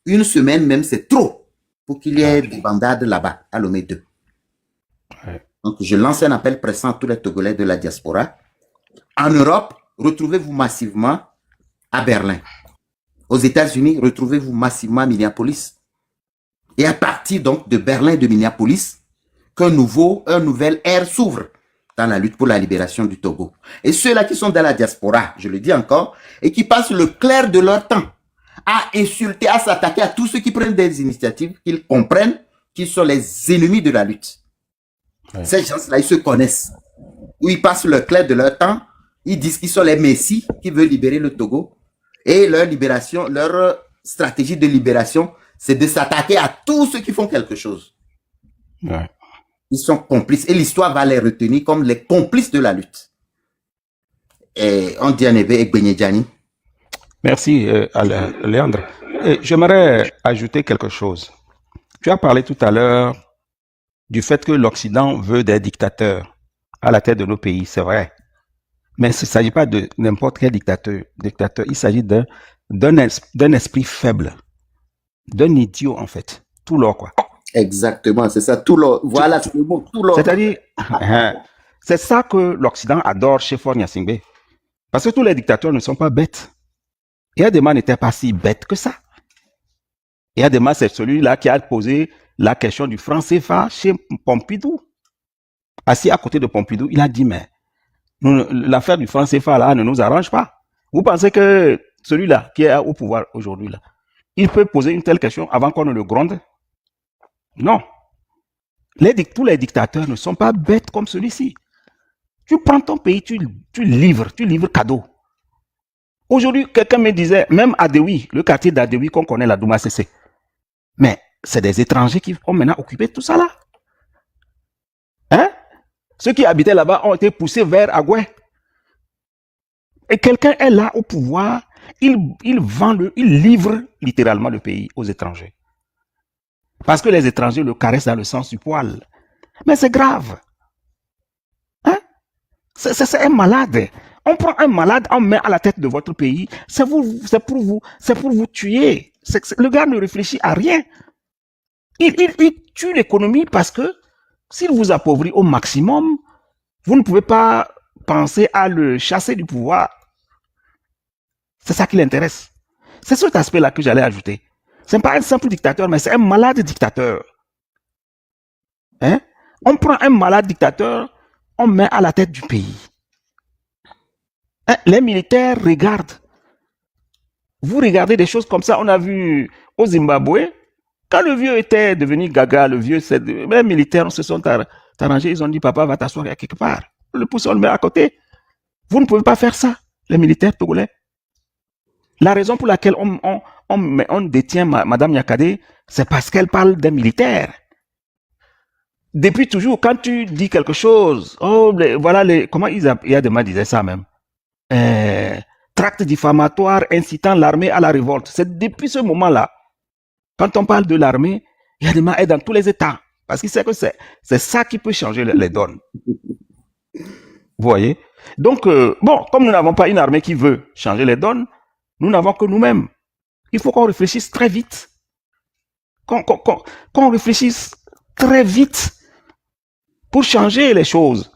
une semaine même, c'est trop pour qu'il y ait des bandades là-bas, à Lomé 2. Ouais. Donc, je lance un appel pressant à tous les Togolais de la diaspora. En Europe, retrouvez-vous massivement à Berlin. Aux États-Unis, retrouvez-vous massivement à Minneapolis. Et à partir donc de Berlin et de Minneapolis, qu'un nouvel ère s'ouvre dans la lutte pour la libération du Togo. Et ceux-là qui sont dans la diaspora, je le dis encore, et qui passent le clair de leur temps à insulter, à s'attaquer à tous ceux qui prennent des initiatives, qu'ils comprennent qu'ils sont les ennemis de la lutte. Ouais. Ces gens-là, ils se connaissent. Où ils passent le clair de leur temps, ils disent qu'ils sont les messies qui veulent libérer le Togo. Et leur libération, leur stratégie de libération, c'est de s'attaquer à tous ceux qui font quelque chose. Ouais. Ils sont complices. Et l'histoire va les retenir comme les complices de la lutte. Et on dit à Nebe et Gbenyedjani. Merci, Léandre. J'aimerais ajouter quelque chose. Tu as parlé tout à l'heure du fait que l'Occident veut des dictateurs à la tête de nos pays, c'est vrai. Mais il ne s'agit pas de n'importe quel dictateur. Il s'agit d'un esprit faible, d'un idiot en fait, tout l'or quoi. Exactement, c'est ça, tout l'or. Voilà le mot, tout l'or. C'est-à-dire, c'est ça que l'Occident adore chez Faure Gnassingbé. Parce que tous les dictateurs ne sont pas bêtes. Et Adema n'était pas si bête que ça. Et Adema, c'est celui-là qui a posé la question du franc CFA chez Pompidou. Assis à côté de Pompidou, il a dit, mais l'affaire du franc CFA là ne nous arrange pas. Vous pensez que celui-là qui est au pouvoir aujourd'hui là, il peut poser une telle question avant qu'on ne le gronde? Non. Tous les dictateurs ne sont pas bêtes comme celui-ci. Tu prends ton pays, tu livres cadeau. Aujourd'hui, quelqu'un me disait, même à Dewi, le quartier d'Adewi qu'on connaît, la Douma CC. Mais c'est des étrangers qui ont maintenant occupé tout ça là. Hein? Ceux qui habitaient là-bas ont été poussés vers Agoué. Et quelqu'un est là au pouvoir, il livre littéralement le pays aux étrangers. Parce que les étrangers le caressent dans le sens du poil. Mais c'est grave. Hein? C'est un malade. On prend un malade, on met à la tête de votre pays, c'est pour vous tuer. Le gars ne réfléchit à rien. Il tue l'économie parce que s'il vous appauvrit au maximum, vous ne pouvez pas penser à le chasser du pouvoir. C'est ça qui l'intéresse. C'est cet aspect-là que j'allais ajouter. Ce n'est pas un simple dictateur, mais c'est un malade dictateur. Hein? On prend un malade dictateur, on met à la tête du pays. Les militaires regardent. Vous regardez des choses comme ça. On a vu au Zimbabwe, quand le vieux était devenu gaga, le vieux, les militaires se sont arrangés. Ils ont dit, papa, va t'asseoir quelque part. Le pouce, on le met à côté. Vous ne pouvez pas faire ça, les militaires togolais. La raison pour laquelle on détient Madame Nyakade, c'est parce qu'elle parle des militaires. Depuis toujours, quand tu dis quelque chose, comment Yadema disait ça même, tract diffamatoire incitant l'armée à la révolte. C'est depuis ce moment-là, quand on parle de l'armée, Yadema est dans tous les états, parce qu'il sait que c'est ça qui peut changer les donnes. Vous voyez? Donc, comme nous n'avons pas une armée qui veut changer les donnes, nous n'avons que nous-mêmes. Il faut qu'on réfléchisse très vite. Qu'on réfléchisse très vite pour changer les choses.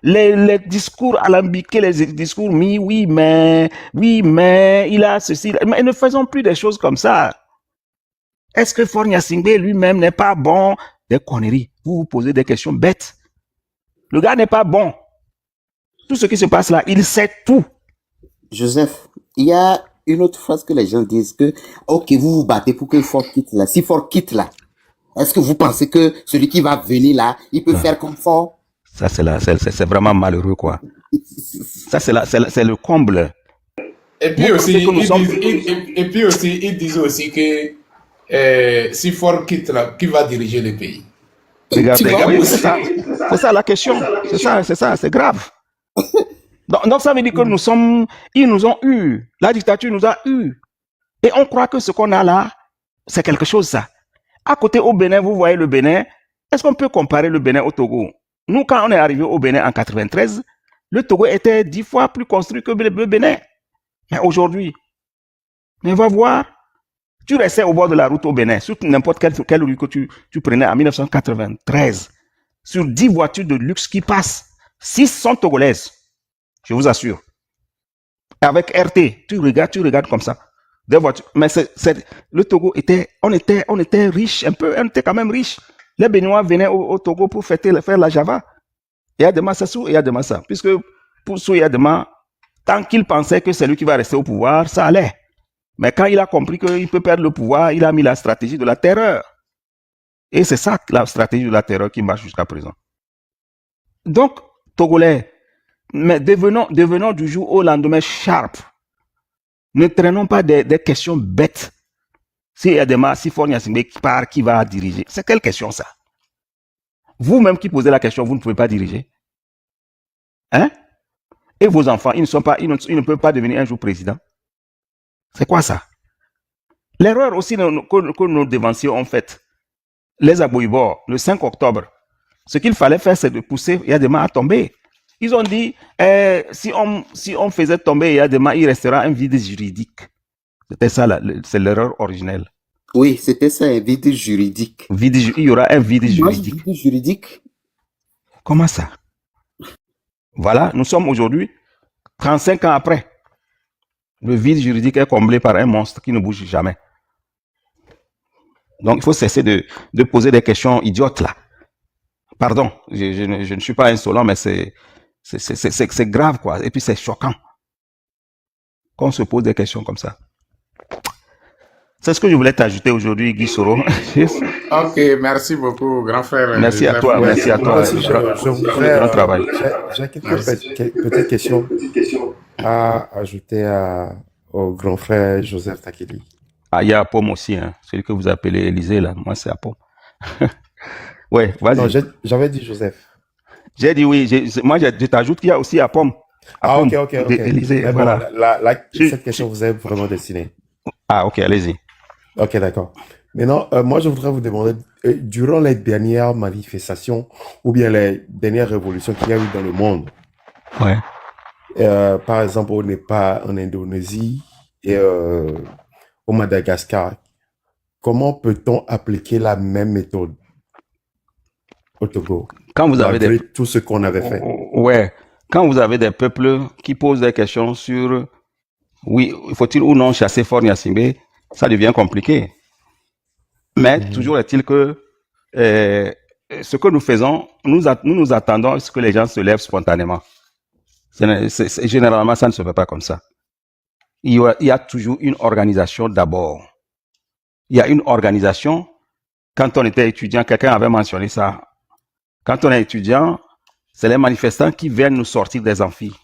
Les discours alambiqués, les discours oui, mais, il a ceci. Mais ne faisons plus des choses comme ça. Est-ce que Faure Gnassingbé lui-même n'est pas bon? Des conneries. Vous vous posez des questions bêtes. Le gars n'est pas bon. Tout ce qui se passe là, il sait tout. Joseph, il y a une autre phrase que les gens disent que, ok, vous vous battez pour que Faure quitte là. Si Faure quitte là, est-ce que vous pensez que celui qui va venir là, il peut faire comme Faure? Ça, c'est vraiment malheureux, quoi. Ça, c'est le comble. Et puis aussi, ils disent aussi que si Faure quitte là, qui va diriger le pays? Regardez, oui, c'est ça la question. C'est ça, c'est grave. Donc ça veut dire que ils nous ont eu. La dictature nous a eu. Et on croit que ce qu'on a là, c'est quelque chose, ça. À côté, au Bénin, vous voyez le Bénin. Est-ce qu'on peut comparer le Bénin au Togo? Nous, quand on est arrivé au Bénin en 93, le Togo était 10 fois plus construit que le Bénin. Mais aujourd'hui, on va voir, tu restais au bord de la route au Bénin, sur n'importe quelle rue que tu prenais en 1993, sur 10 voitures de luxe qui passent, 6 sont togolaises, je vous assure. Avec RT, tu regardes comme ça. Des voitures. Mais le Togo on était riche un peu, on était quand même riche. Les Béninois venaient au Togo pour faire la Java. Il y a demain ça sous, il y a demain ça. Puisque pour sous, il y a demain, tant qu'il pensait que c'est lui qui va rester au pouvoir, ça allait. Mais quand il a compris qu'il peut perdre le pouvoir, il a mis la stratégie de la terreur. Et c'est ça, la stratégie de la terreur qui marche jusqu'à présent. Donc, Togolais, mais devenons du jour au lendemain sharp. Ne traînons pas des questions bêtes. Si Faure Gnassingbé part, qui va diriger? C'est quelle question ça? Vous-même qui posez la question, vous ne pouvez pas diriger. Hein? Et vos enfants, ils ne peuvent pas devenir un jour président. C'est quoi ça? L'erreur aussi que nos devanciers ont faite, les Aboibor, le 5 octobre, ce qu'il fallait faire, c'est de pousser Yadema à tomber. Ils ont dit, si on faisait tomber Yadema, il restera un vide juridique. C'était ça, c'est l'erreur originelle. Oui, c'était ça, un vide juridique. Il y aura un vide juridique. Vide juridique? Comment ça? Voilà, nous sommes aujourd'hui 35 ans après. Le vide juridique est comblé par un monstre qui ne bouge jamais. Donc, il faut cesser de poser des questions idiotes là. Pardon, je ne suis pas insolent, mais c'est grave, quoi. Et puis, c'est choquant qu'on se pose des questions comme ça. C'est ce que je voulais t'ajouter aujourd'hui, Guy Soro. Ok, merci beaucoup, grand frère. Merci à toi, merci à toi. Je voudrais, grand travail. J'ai quelques petites questions à ajouter au grand frère Joseph Takeli. Ah, il y a Apom aussi, hein. Celui que vous appelez Élysée, là. Moi, c'est Apom. Ouais, vas-y. Non, j'avais dit Joseph. J'ai dit oui. Moi, je t'ajoute qu'il y a aussi Apom. Ah, ok. Élysée, Mais voilà. Bon, cette question vous est vraiment destinée. Ah, ok, allez-y. Ok, d'accord. Maintenant, moi, je voudrais vous demander, durant les dernières manifestations ou bien les dernières révolutions qu'il y a eu dans le monde, ouais. Par exemple au Népal, en Indonésie et au Madagascar, comment peut-on appliquer la même méthode au Togo? Quand vous avez tout ce qu'on avait fait. Ouais. Quand vous avez des peuples qui posent des questions sur oui, faut-il ou non chasser Faure Gnassingbé, ça devient compliqué. Mais toujours est-il que ce que nous faisons, nous attendons à ce que les gens se lèvent spontanément. Généralement, ça ne se fait pas comme ça. il y a toujours une organisation d'abord. Il y a une organisation. Quand on était étudiant, quelqu'un avait mentionné ça. Quand on est étudiant, c'est les manifestants qui viennent nous sortir des amphis.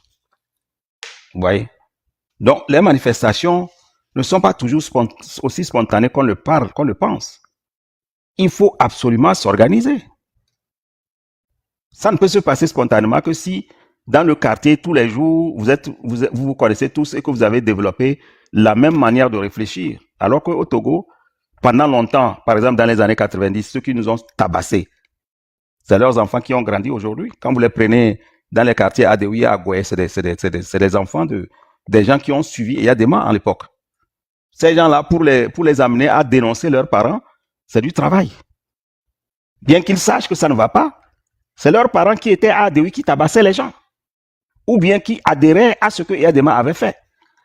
Vous voyez? Donc, les manifestations ne sont pas toujours aussi spontanées qu'on le parle, qu'on le pense. Il faut absolument s'organiser. Ça ne peut se passer spontanément que si, dans le quartier, tous les jours, vous connaissez tous et que vous avez développé la même manière de réfléchir. Alors qu'au Togo, pendant longtemps, par exemple dans les années 90, ceux qui nous ont tabassés, c'est leurs enfants qui ont grandi aujourd'hui. Quand vous les prenez dans les quartiers Adewi, Agoué, c'est des enfants des gens qui ont suivi Eyadema à l'époque. Ces gens-là, pour les amener à dénoncer leurs parents, c'est du travail. Bien qu'ils sachent que ça ne va pas, c'est leurs parents qui étaient à Adewi qui tabassaient les gens. Ou bien qui adhéraient à ce que Eyadema avait fait.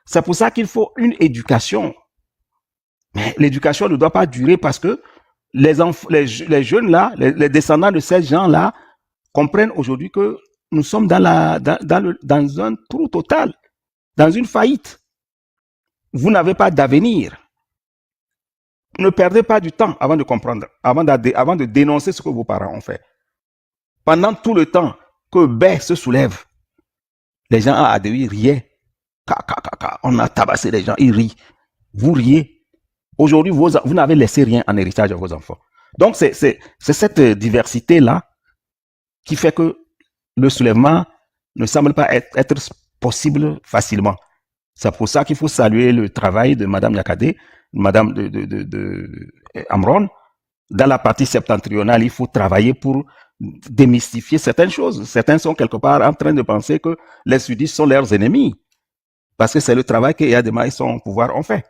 C'est pour ça qu'il faut une éducation. Mais l'éducation ne doit pas durer parce que les jeunes là, les descendants de ces gens-là comprennent aujourd'hui que nous sommes dans un trou total, dans une faillite. Vous n'avez pas d'avenir. Ne perdez pas du temps avant de comprendre, avant de dénoncer ce que vos parents ont fait. Pendant tout le temps que Bé se soulève, les gens à Adewi riaient. On a tabassé les gens, ils rient. Vous riez. Aujourd'hui, vous n'avez laissé rien en héritage à vos enfants. Donc, c'est cette diversité-là qui fait que le soulèvement ne semble pas être possible facilement. C'est pour ça qu'il faut saluer le travail de Mme Yakadé, Mme Amron. Dans la partie septentrionale, il faut travailler pour démystifier certaines choses. Certains sont quelque part en train de penser que les sudistes sont leurs ennemis. Parce que c'est le travail que Eyadema et son pouvoir ont fait.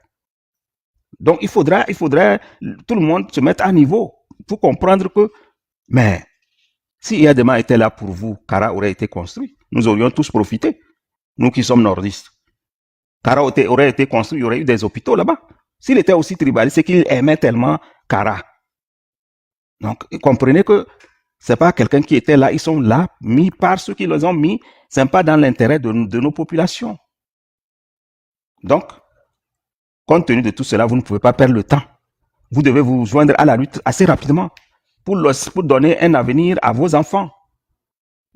Donc, il faudrait tout le monde se mettre à niveau pour comprendre que, mais, si Eyadema était là pour vous, Kara aurait été construit. Nous aurions tous profité. Nous qui sommes nordistes. Kara aurait été construit, il y aurait eu des hôpitaux là-bas. S'il était aussi tribaliste, c'est qu'il aimait tellement Kara. Donc, comprenez que c'est pas quelqu'un qui était là, ils sont là, mis par ceux qui les ont mis, c'est pas dans l'intérêt de nos populations. Donc, compte tenu de tout cela, vous ne pouvez pas perdre le temps. Vous devez vous joindre à la lutte assez rapidement pour donner un avenir à vos enfants.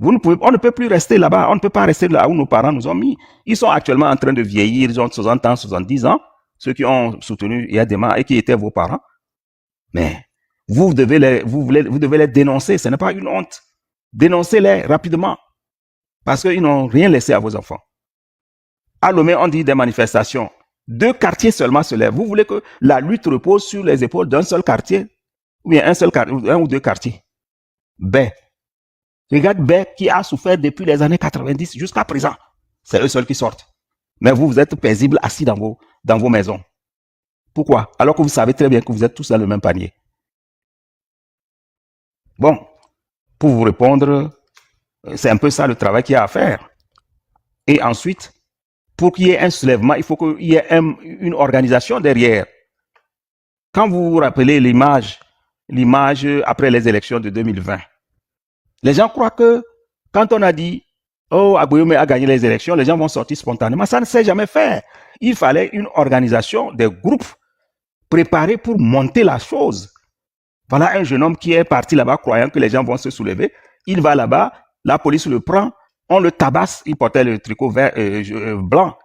On ne peut plus rester là-bas. On ne peut pas rester là où nos parents nous ont mis. Ils sont actuellement en train de vieillir. Ils ont 60 ans, 70 ans. Ceux qui ont soutenu Eyadema et qui étaient vos parents. Mais vous devez les dénoncer. Ce n'est pas une honte. Dénoncez-les rapidement. Parce qu'ils n'ont rien laissé à vos enfants. À Lomé, on dit des manifestations. 2 quartiers seulement se lèvent. Vous voulez que la lutte repose sur les épaules d'un seul quartier? Ou bien un ou 2 quartiers? Ben, regarde Bé qui a souffert depuis les années 90 jusqu'à présent. C'est eux seuls qui sortent. Mais vous êtes paisibles assis dans vos maisons. Pourquoi? Alors que vous savez très bien que vous êtes tous dans le même panier. Bon, pour vous répondre, c'est un peu ça le travail qu'il y a à faire. Et ensuite, pour qu'il y ait un soulèvement, il faut qu'il y ait une organisation derrière. Quand vous vous rappelez l'image après les élections de 2020, les gens croient que quand on a dit « Oh, Agbouyome a gagné les élections », les gens vont sortir spontanément. Ça ne s'est jamais fait. Il fallait une organisation, des groupes préparés pour monter la chose. Voilà un jeune homme qui est parti là-bas croyant que les gens vont se soulever. Il va là-bas, la police le prend, on le tabasse, il portait le tricot blanc.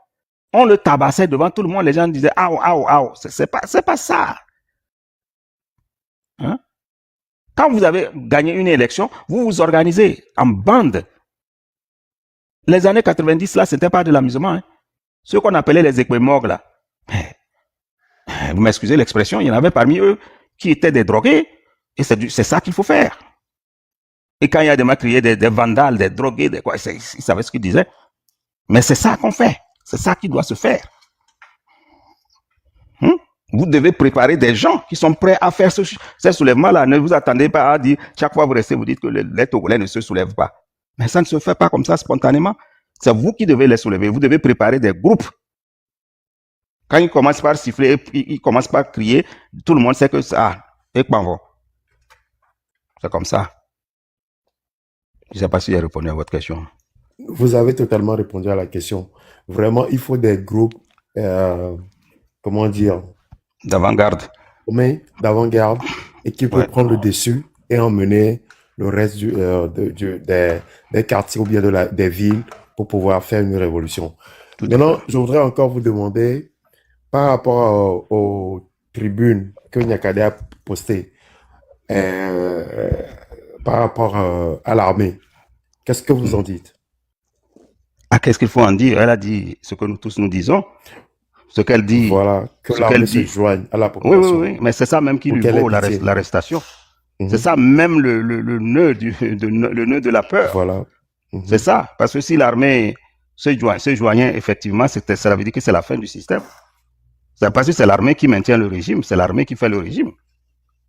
On le tabassait devant tout le monde, les gens disaient « Aou, aou, aou ». C'est pas ça. Hein? Quand vous avez gagné une élection, vous vous organisez en bande. Les années 90, là, c'était pas de l'amusement. Hein. Ceux qu'on appelait les équemorgues, là. Vous m'excusez l'expression, il y en avait parmi eux qui étaient des drogués. Et c'est ça qu'il faut faire. Et quand il y a des mecs criés, des vandales, des drogués, des quoi, ils savaient ce qu'ils disaient. Mais c'est ça qu'on fait. C'est ça qui doit se faire. Vous devez préparer des gens qui sont prêts à faire ces soulèvements-là. Ne vous attendez pas à dire, chaque fois vous restez, vous dites que les Togolais ne se soulèvent pas. Mais ça ne se fait pas comme ça spontanément. C'est vous qui devez les soulever. Vous devez préparer des groupes. Quand ils commencent par siffler, ils commencent par crier, tout le monde sait que ça, c'est comme ça. Je ne sais pas si j'ai répondu à votre question. Vous avez totalement répondu à la question. Vraiment, il faut des groupes euh, comment dire, D'avant-garde. armée d'avant-garde et qui peut Ouais, prendre le dessus et emmener le reste des quartiers ou bien des villes pour pouvoir faire une révolution. tout à fait. Maintenant, je voudrais encore vous demander, par rapport aux tribunes que Nyakade a postées, euh, par rapport à l'armée, qu'est-ce que vous Mm. en dites? Ah, qu'est-ce qu'il faut en dire? Elle a dit ce que nous tous nous disons. Ce qu'elle dit, Voilà, que ce qu'elle l'armée se dit. joigne à la Oui, oui, population oui, mais c'est ça même qui pour lui qu'elle ait vaut pitié. l'arrestation. C'est Mhm. ça même le nœud le nœud de la peur. Voilà. C'est Mhm. ça. Parce que si l'armée se joignait, effectivement, ça veut dire que c'est la fin du système. C'est parce que c'est l'armée qui maintient le régime, c'est l'armée qui fait le régime.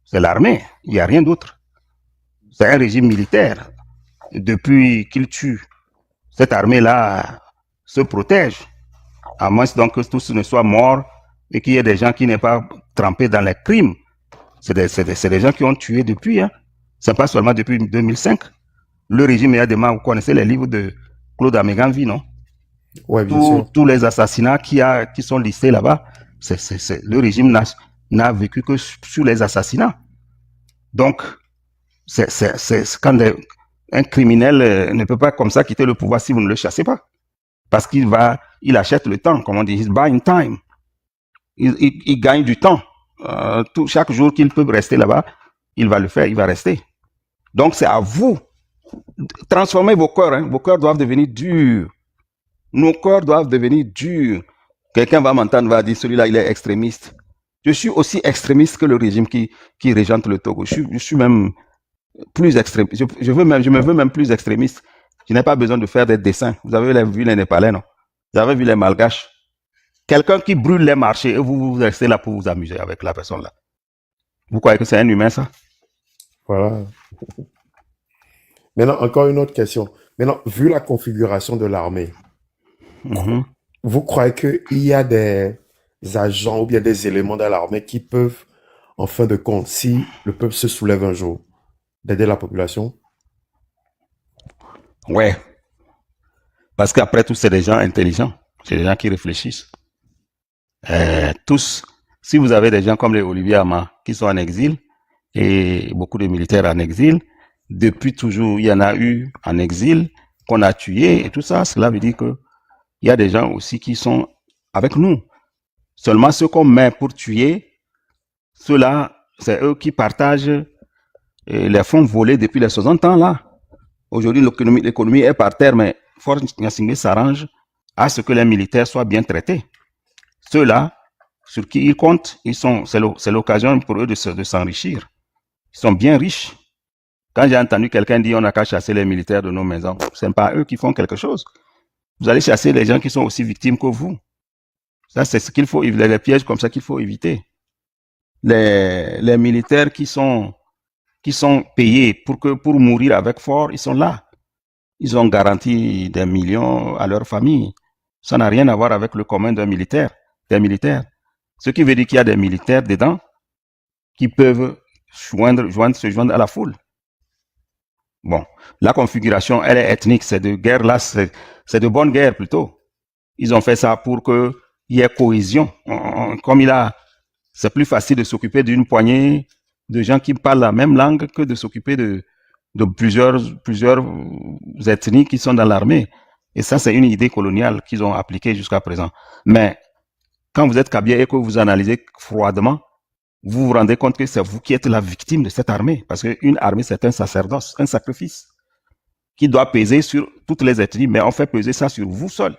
C'est l'armée, il n'y a rien d'autre. C'est un régime militaire. Depuis qu'il tue, cette armée-là se protège. À moins donc que tous ne soient morts et qu'il y ait des gens qui n'aient pas trempé dans les crimes. C'est des gens qui ont tué depuis. Hein. C'est pas seulement depuis 2005. Le régime Yadema, vous connaissez les livres de Claude Améganvi, non? Ouais, bien sûr. Tous les assassinats qui sont listés là-bas, le régime n'a vécu que sur les assassinats. Donc, c'est quand un criminel ne peut pas comme ça quitter le pouvoir si vous ne le chassez pas. Parce il achète le temps, comme on dit, he's buying time. Il gagne du temps. Chaque jour qu'il peut rester là-bas, il va le faire, il va rester. Donc, c'est à vous. Transformez vos cœurs. Hein. Vos cœurs doivent devenir durs. Nos cœurs doivent devenir durs. Quelqu'un va m'entendre, va dire, celui-là, il est extrémiste. Je suis aussi extrémiste que le régime qui régente le Togo. Je suis même plus extrémiste. Je me veux même plus extrémiste. Je n'ai pas besoin de faire des dessins. Vous avez vu les Népalais, non? Vous avez vu les Malgaches. Quelqu'un qui brûle les marchés et vous restez là pour vous amuser avec la personne là. Vous croyez que c'est un humain, ça? Voilà. Maintenant, encore une autre question. Maintenant, vu la configuration de l'armée, Mhm. vous croyez qu'il y a des agents ou bien des éléments dans l'armée qui peuvent, en fin de compte, si le peuple se soulève un jour, d'aider la population? Ouais. Parce qu'après tout, c'est des gens intelligents. C'est des gens qui réfléchissent. Tous, si vous avez des gens comme les Olivier Ama qui sont en exil et beaucoup de militaires en exil, depuis toujours, il y en a eu en exil qu'on a tué et tout ça, cela veut dire que il y a des gens aussi qui sont avec nous. Seulement ceux qu'on met pour tuer, ceux-là, c'est eux qui partagent les fonds volés depuis les 60 ans là. Aujourd'hui, l'économie est par terre, mais Fort Gnassingbé s'arrange à ce que les militaires soient bien traités. Ceux-là, sur qui ils comptent, c'est l'occasion pour eux de s'enrichir. Ils sont bien riches. Quand j'ai entendu quelqu'un dire on n'a qu'à chasser les militaires de nos maisons, ce n'est pas eux qui font quelque chose. Vous allez chasser les gens qui sont aussi victimes que vous. Ça, c'est ce qu'il faut éviter, les pièges comme ça qu'il faut éviter. Les militaires qui sont payés pour mourir avec Fort, ils sont là. Ils ont garanti des millions à leur famille. Ça n'a rien à voir avec le commun des militaires. Ce qui veut dire qu'il y a des militaires dedans qui peuvent se joindre à la foule. Bon, la configuration, elle est ethnique, c'est de guerre là, c'est de bonne guerre plutôt. Ils ont fait ça pour qu'il y ait cohésion. Comme c'est plus facile de s'occuper d'une poignée de gens qui parlent la même langue que de s'occuper de plusieurs ethnies qui sont dans l'armée. Et ça, c'est une idée coloniale qu'ils ont appliquée jusqu'à présent. Mais quand vous êtes Kabia et que vous analysez froidement, vous vous rendez compte que c'est vous qui êtes la victime de cette armée. Parce qu'une armée, c'est un sacerdoce, un sacrifice qui doit peser sur toutes les ethnies, mais on fait peser ça sur vous seul.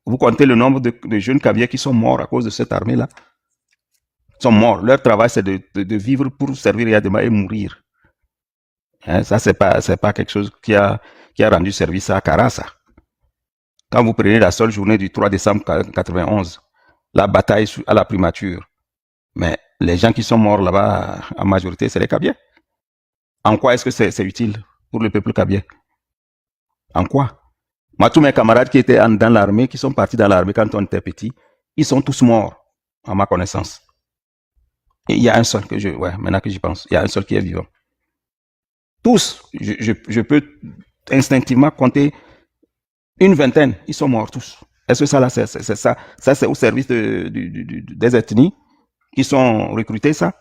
Vous comptez le nombre de jeunes Kabyais qui sont morts à cause de cette armée-là. Ils sont morts. Leur travail, c'est de vivre pour servir Yadema et mourir. Hein, ça, c'est pas quelque chose qui a rendu service à Karasa. Quand vous prenez la seule journée du 3 décembre 91, la bataille à la primature, mais les gens qui sont morts là-bas, en majorité, c'est les Kabyais. En quoi est-ce que c'est utile pour le peuple Kabyais? En quoi? Moi, tous mes camarades qui étaient dans l'armée, qui sont partis dans l'armée quand on était petit, ils sont tous morts, à ma connaissance. Et il y a un seul maintenant que j'y pense, il y a un seul qui est vivant. Tous, je peux instinctivement compter une vingtaine, ils sont morts tous. Est-ce que ça, là, c'est ça, ça c'est au service des ethnies qui sont recrutées, ça?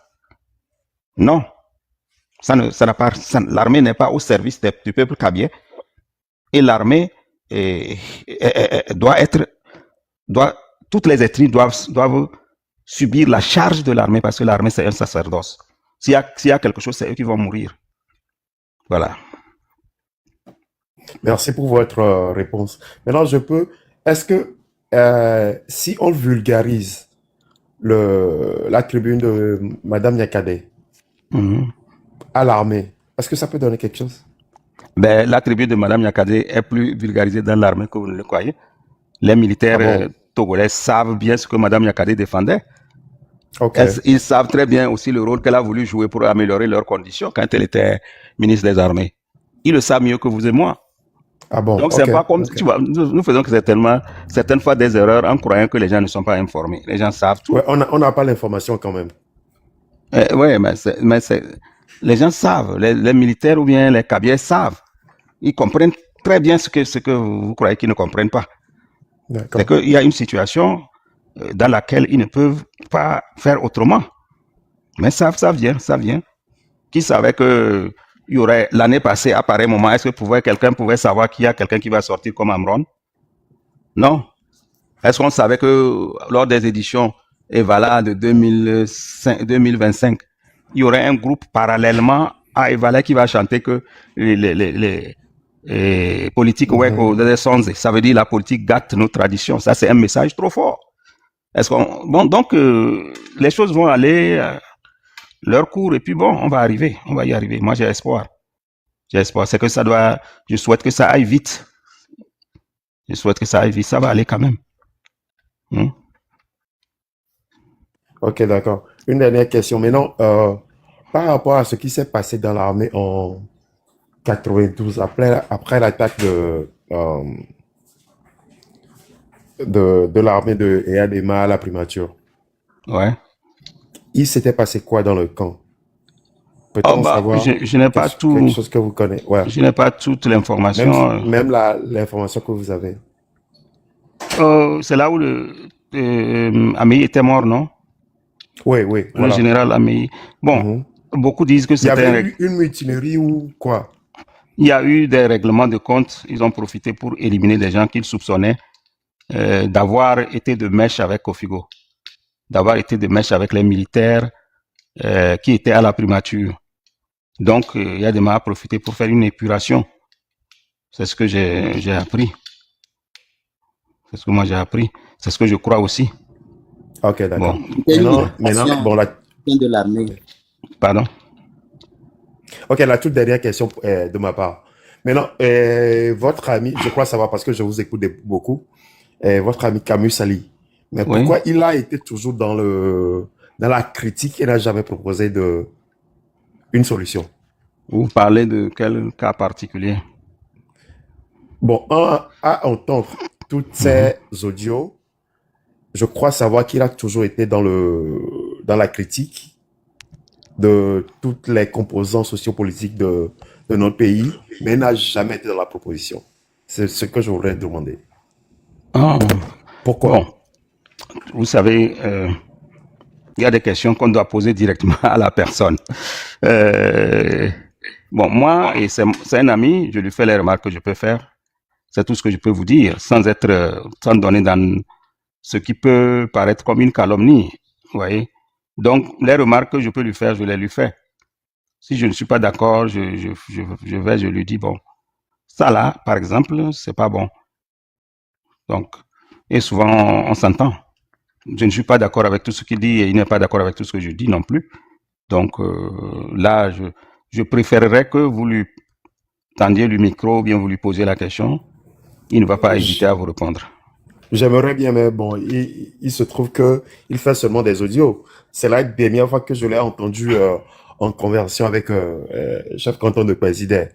Non. Ça n'a pas, l'armée n'est pas au service du peuple kabye. Et l'armée toutes les ethnies doivent subir la charge de l'armée parce que l'armée, c'est un sacerdoce. S'il y a quelque chose, c'est eux qui vont mourir. Voilà. Merci pour votre réponse. Maintenant, est-ce que si on vulgarise la tribune de Madame Nyakade à l'armée, est-ce que ça peut donner quelque chose? Ben, la tribune de Madame Nyakade est plus vulgarisée dans l'armée que vous ne le croyez. Les militaires togolais savent bien ce que Madame Nyakade défendait. Okay. Ils savent très bien aussi le rôle qu'elle a voulu jouer pour améliorer leurs conditions quand elle était ministre des Armées. Ils le savent mieux que vous et moi. Ah bon? Donc, c'est pas comme, tu vois, nous faisons certaines fois des erreurs en croyant que les gens ne sont pas informés. Les gens savent tout. Ouais, on n'a pas l'information quand même. Oui, mais les gens savent. Les militaires ou bien les kabyais savent. Ils comprennent très bien ce que vous croyez qu'ils ne comprennent pas. C'est qu'il y a une situation dans laquelle ils ne peuvent pas faire autrement. Mais ça vient. Qui savait que il y aurait l'année passée, à pareil moment, est-ce que quelqu'un pouvait savoir qu'il y a quelqu'un qui va sortir comme Amron? Non. Est-ce qu'on savait que lors des éditions Evala de 2025, il y aurait un groupe parallèlement à Evala qui va chanter que les politiques ça veut dire la politique gâte nos traditions. Ça, c'est un message trop fort. Donc, les choses vont aller leur cours et puis bon, on va y arriver. Moi, j'ai espoir. C'est que je souhaite que ça aille vite. Ça va aller quand même. Ok, d'accord. Une dernière question. Maintenant, par rapport à ce qui s'est passé dans l'armée en 92, après l'attaque de l'armée de Eyadema à la primature. Ouais. Il s'était passé quoi dans le camp? Peut-on savoir je n'ai pas tout. Quelque chose que vous connaissez. Ouais. Je n'ai pas toute l'information. Même l'information que vous avez. C'est là où Améi était mort, non? Oui. Le voilà. général Améi. Bon, beaucoup disent que c'était... Il y avait eu une mutinerie ou quoi? Il y a eu des règlements de compte. Ils ont profité pour éliminer des gens qu'ils soupçonnaient d'avoir été de mèche avec Kofigo, d'avoir été de mèche avec les militaires qui étaient à la primature. Donc, Eyadema a profité pour faire une épuration. C'est ce que j'ai appris. C'est ce que moi j'ai appris. C'est ce que je crois aussi. Ok, d'accord. Bon. Maintenant, de l'armée. Pardon? Ok, la toute dernière question de ma part. Maintenant, votre ami, je crois savoir parce que je vous écoute beaucoup, votre ami Camus Sali. Mais pourquoi il a été toujours dans la critique et n'a jamais proposé une solution? Vous parlez de quel cas particulier? Bon, à entendre toutes ces audios, je crois savoir qu'il a toujours été dans la critique de toutes les composants sociopolitiques de notre pays, mais n'a jamais été dans la proposition. C'est ce que je voudrais demander. Pourquoi? Bon, vous savez, il y a des questions qu'on doit poser directement à la personne. Bon, moi, et c'est un ami, je lui fais les remarques que je peux faire. C'est tout ce que je peux vous dire, sans donner dans ce qui peut paraître comme une calomnie. Vous voyez? Donc, les remarques que je peux lui faire, je les lui fais. Si je ne suis pas d'accord, je lui dis, bon, ça là, par exemple, c'est pas bon. Donc, et souvent, on s'entend. Je ne suis pas d'accord avec tout ce qu'il dit et il n'est pas d'accord avec tout ce que je dis non plus. Donc, là, je préférerais que vous lui tendiez le micro ou bien vous lui posiez la question. Il ne va pas hésiter à vous répondre. J'aimerais bien, mais bon, il se trouve qu'il fait seulement des audios. C'est la dernière fois que je l'ai entendu en conversation avec chef canton de Pézidère.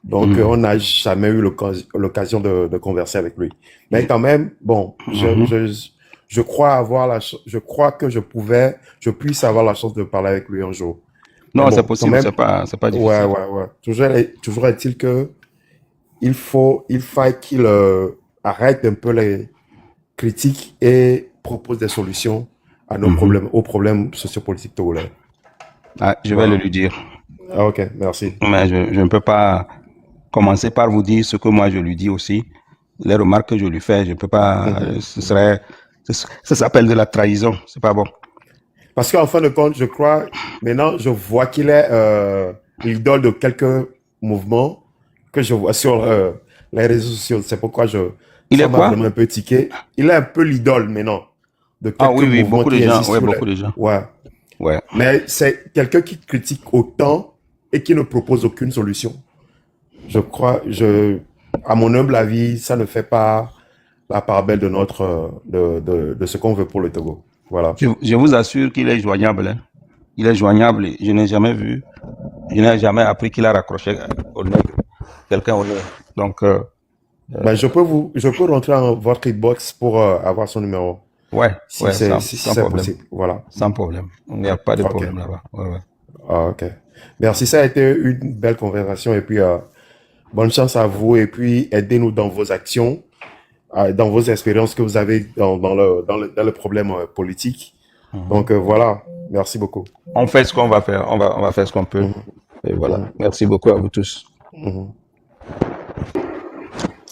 Donc, on n'a jamais eu l'occasion de converser avec lui. Mais quand même, bon, je crois que je puisse avoir la chance de parler avec lui un jour. Non, bon, c'est possible, c'est pas difficile. Ouais. Toujours est-il que il faille qu'il arrête un peu critique et propose des solutions à nos problèmes, aux problèmes sociopolitiques togolais. Ah, je vais le lui dire. Ah, ok, merci. Mais je ne peux pas commencer par vous dire ce que moi je lui dis aussi. Les remarques que je lui fais, je ne peux pas. Ça s'appelle de la trahison. C'est pas bon. Parce qu'en fin de compte, je crois, maintenant, je vois qu'il est l'idole de quelques mouvements que je vois sur les réseaux sociaux. C'est pourquoi Il ça est m'a quoi? vraiment un peu tiqué. Il est un peu l'idole maintenant de quelques Ah oui, mouvements beaucoup de qui gens. existent Ouais, sur beaucoup de gens. Ouais. Ouais. Mais c'est quelqu'un qui critique autant et qui ne propose aucune solution. Je crois, à mon humble avis, ça ne fait pas la part belle de de ce qu'on veut pour le Togo. Voilà. Je vous assure qu'il est joignable. Hein. Il est joignable. Je n'ai jamais vu, je n'ai jamais appris qu'il a raccroché au nègre, quelqu'un au nègre. Donc, Ben, je peux rentrer dans votre inbox pour avoir son numéro. ouais, Si ouais, c'est sans problème. possible. Voilà. Sans problème. Il n'y a pas de Ok. problème là-bas. Ouais, ouais. Ah, ok. Merci, ça a été une belle conversation et puis bonne chance à vous et puis aidez-nous dans vos actions, dans vos expériences que vous avez dans le problème politique. Donc voilà, merci beaucoup. On fait ce qu'on va faire. On va faire ce qu'on peut. Et voilà. Merci beaucoup à vous tous.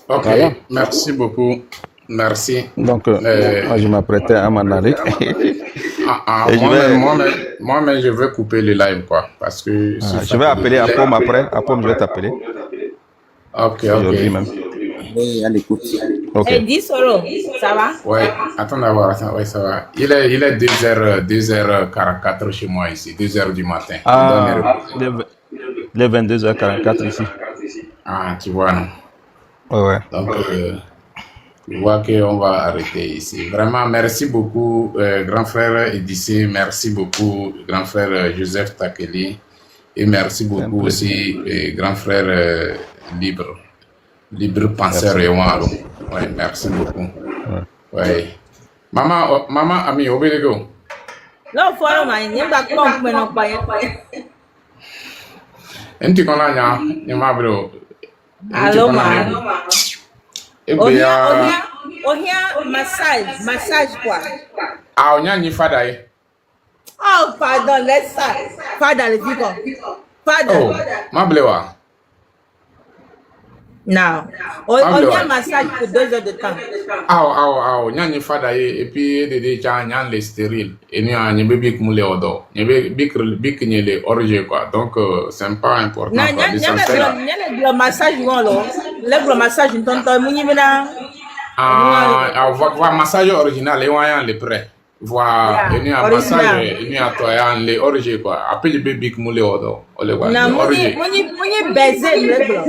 Ok, Voilà. merci beaucoup. Merci. Donc, moi, je m'apprêtais à m'en aller. Et Moi-même, je vais couper le live, quoi. Parce que. Je vais appeler Apom après. Apom, je vais t'appeler. Ok, Aujourd'hui ok. même. Oui, à l'écoute. Ok. Et dis Solo, ça va? Ouais, attends d'avoir, ouais, ça va. Il est 2h44 chez moi ici, 2h du matin. Ah, les 22h44 ici. Ah, tu vois, non? Ouais, ouais. Donc, je vois qu'on va arrêter ici. Vraiment, merci beaucoup, grand frère Edissé. Merci beaucoup, grand frère Joseph Takeli. Et merci beaucoup aussi, grand frère Libre Penseur et Walo. Ouais, merci beaucoup. Ouais. Maman, ami, obédego. Non, follow my name, that pump me no buy. Enti kona nya, nyama bro. Hello, man. Ohia, massage quoi. Ah, onya ni fada e. Oh, pardon, let's start. Father, le pico. Father. Oh, ma blewa. Now, ohia massage pour 2 heures de temps. Ah, nya ni fada e, et puis de cha nya le stérile. Et ni a nyebe bik mule odo. Nyebe bik nyele orge quoi. Donc c'est pas important. Na nya le massage wolo. Le massage tonton munyi bina. Voir massage original et voyant les prêts. Voir il y a massage, il y a toi les orge quoi. Après le bébé qui moule odo. Ole quoi. Na munyi baiser le blanc.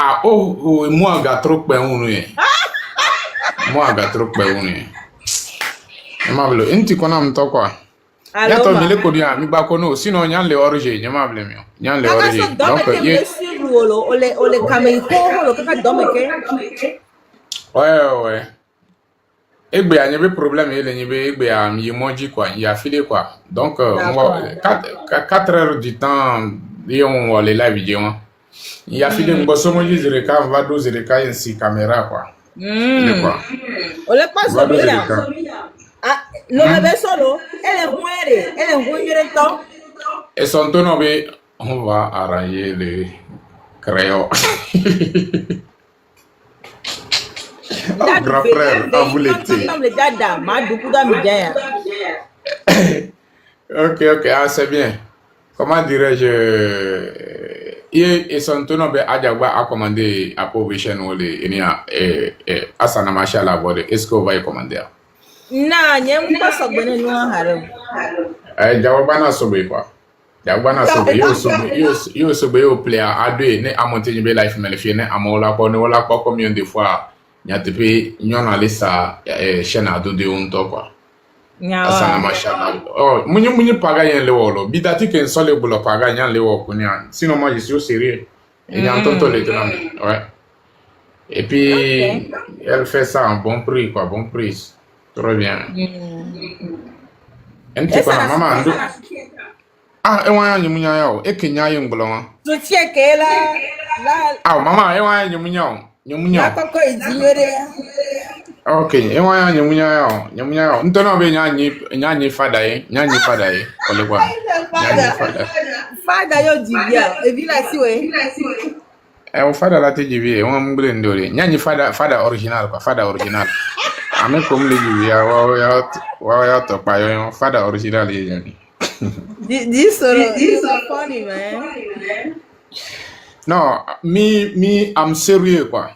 Ah moi ga trop pe unu e. Moi ga trop pe unu e. Mablo enti kona mto kwa. Ya to mile ko dia mi ba ko no sino nyan le orge nyamable mi. Nyan le orge. Donc ye wolo ole kamei ko lo ka dome ke. Ouais. Egbe a nyebe problème ele nyebe egbe a mi monji quoi, il a filé quoi. Donc on va 4 heures du temps et on va les live vidéo. Il a filé ngoso monji zireka va 12 zireka ainsi caméra quoi. Quoi. Ole paso bien. Ah, lo bebe solo, elle muere temps. Et son tono be on va arranger le crayon. Grand frère, à vous l'été. Ok, c'est bien. Comment dirais-je? Et son tono be Adjagba a commandé à Provision ou les Asana Macha la voile. Est-ce qu'on va y commander? Non, il y a un peu de noir. Jawabana sobe quoi. Jawabana sobe. Yo sobe au player à deux. Ne à monter une belle life mais le fien ne à mon la quoi. Ne voilà pas combien de fois. Nyatepe nyona lesa chaîne a donné un to quoi. Asana machallah. Oh, munyi paga yen le wolo. Bidati ken sole bulo paga yen le wo kunya. Sinon moi je suis au sérieux. Et en tonto le tenant. Ouais. Et puis elle fait ça en bon prix quoi, bon prix. Très bien. Enti kwa maman ndo. Ah, e wa nyimunya yo. E kenya yen bulo wa. Tu tiens que la Ah, maman e wa nyimunya. La coco est ignorée. Ok, e wa nyamunya yo. Ntono be nyanyi fada ye, ole kwa. Nyanyi fada. Fada yo jibia. Ebi la siwe. O fada la te jibi, o mbre ndore. Nyanyi fada original quoi, fada original. Ame comme le jibi ya wa to pa yo fada original ye yani. This is funny, man. No, I'm serious quoi.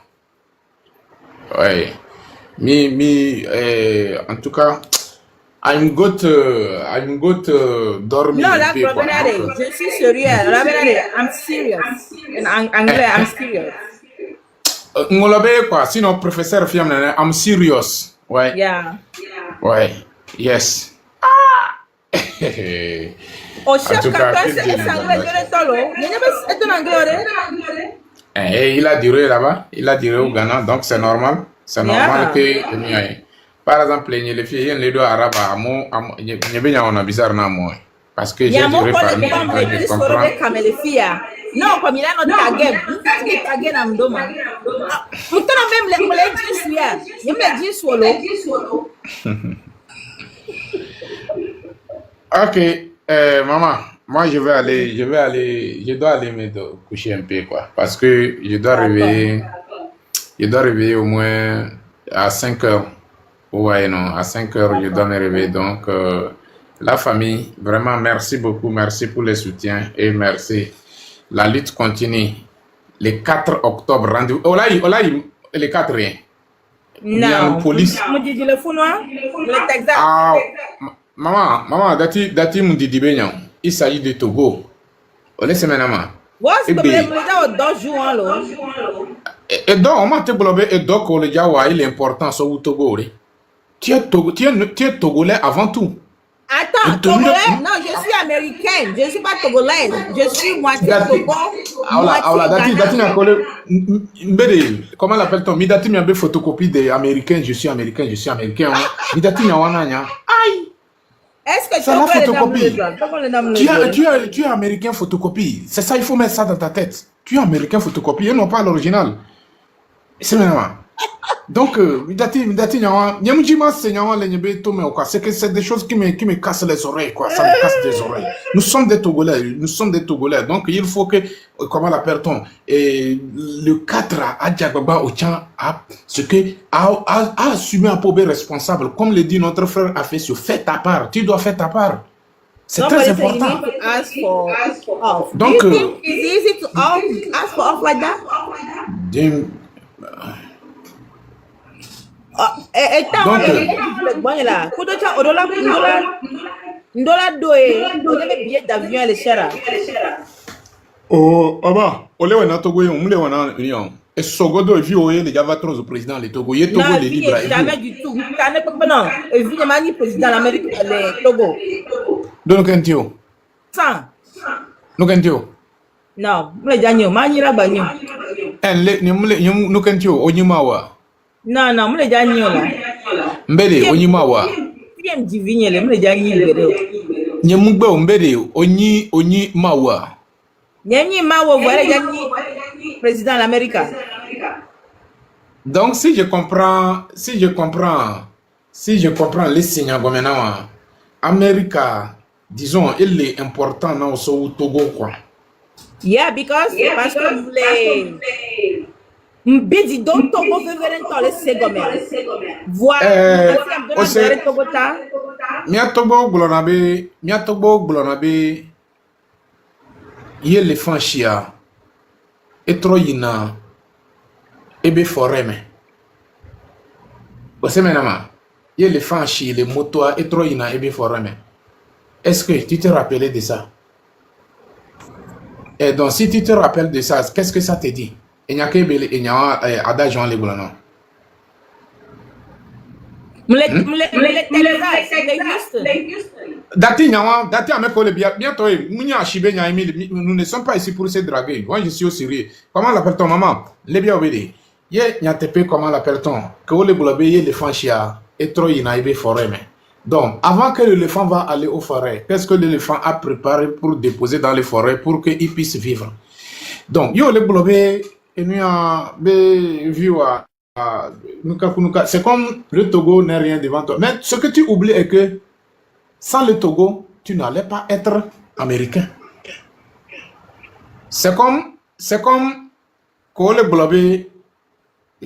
Ouais. En tout cas, I'm good dormir No, un la peu quoi. problème je suis sérieux. La verdade, I'm serious. En anglais, I'm serious. Ngolobe quoi, sinon professeur fiam I'm serious. Ouais. Yeah. Ouais. Yes. Au En chef, tout quand cas, c'est anglais, je le solo. C'est un anglais. il a duré là-bas, il a duré au Ghana, donc c'est normal. C'est normal que par exemple, les filles, les deux arabes, on a bizarre na moi. Parce que j'ai duré parmi eux, je comprends. Non, comme il a notre tagué, il est tagué dans le domaine. Pourtant, même les jeans solo. Ok, maman, moi je dois aller me coucher un peu quoi, parce que je dois réveiller au moins à 5 heures. Ouais, non, à 5 heures, je dois me réveiller. Donc, la famille, vraiment, merci beaucoup, merci pour le soutien et merci. La lutte continue. Le 4 octobre, rendez-vous. Oh là, le 4 rien. Non. Police. Ah, maman, dati mundidi benyan. Il s'agit de Togo. Olé semenama. C'est le 2 jours et donc on m'a te blobé et donc le Jawa il est important sur le Togo. Tu es Togolais avant tout. Attends, Togolais? Non, je suis américaine. Je ne suis pas togolaise. Je suis moitié Togo. Dati n'a collé. Comment l'appelle-t-on? Midati m'a fait photocopie des Américains. Je suis américain. Midati n'a wana. Aïe. Est-ce que ça la photocopie? Tu es américain photocopie. C'est ça, il faut mettre ça dans ta tête. Tu es américain photocopie et non pas l'original. C'est maintenant. Donc, c'est que c'est des choses qui me cassent les oreilles, quoi. Ça me casse des oreilles. Nous sommes des Togolais. Donc, il faut que, comment l'appelle-t-on, le 4 à Djagaba Ochan a assumé un peu responsable. Comme le dit notre frère Afesio, fais ta part. Tu dois faire ta part. C'est très important. Donc, it's easy to ask for off like that? Oh, aba, ole wana Togo yon, mule wana union. Et Sogodo, vi oye le Java trop au président le Togo, ye Togo le libre. Jamais du tout. Non, évidemment, ni président l'Amérique, le Togo. Donc, Kentio. Sans. No Kentio. Non, mule janyo, manira banyo. No Kentio, Onyimawa. Non, mule janyo la. Mbede, Onyimawa. Tiens, divine, le mule janyo. Nyemugbe, Mbede, Onyimawa. Nyanyi mawo voilà Nyanyi président de l'Amérique. Donc si je comprends les signes maintenant Amérique disons il est important dans au Togo quoi. Yeah, parce que les mbedi donc Togo veut venir dans les segomé. Voilà. Togo glonabe il le fanchia et trop yina ebe foreme o semenama il le fanchi le moto et trop yina ebe foreme. Est-ce que tu te rappelles de ça? Et donc si tu te rappelles de ça, qu'est-ce que ça te dit? Et nya kebele et nya ada Jean le bolano Dati bientôt nous ne sommes pas ici pour se draguer. Moi je suis au sérieux. Comment l'appelle-t-on maman? Les bien obédé. Ye nyatepe comment l'appelle-t-on? Que le boulabé l'éléphant chia et trop inaïbe forêt. Donc avant que l'éléphant va aller au forêt, qu'est-ce que l'éléphant a préparé pour déposer dans les forêts pour qu'il puisse vivre? Donc yo le boulabé et nous a vu C'est comme le Togo n'est rien devant toi. Mais ce que tu oublies est que sans le Togo, tu n'allais pas être américain. C'est comme que le globé,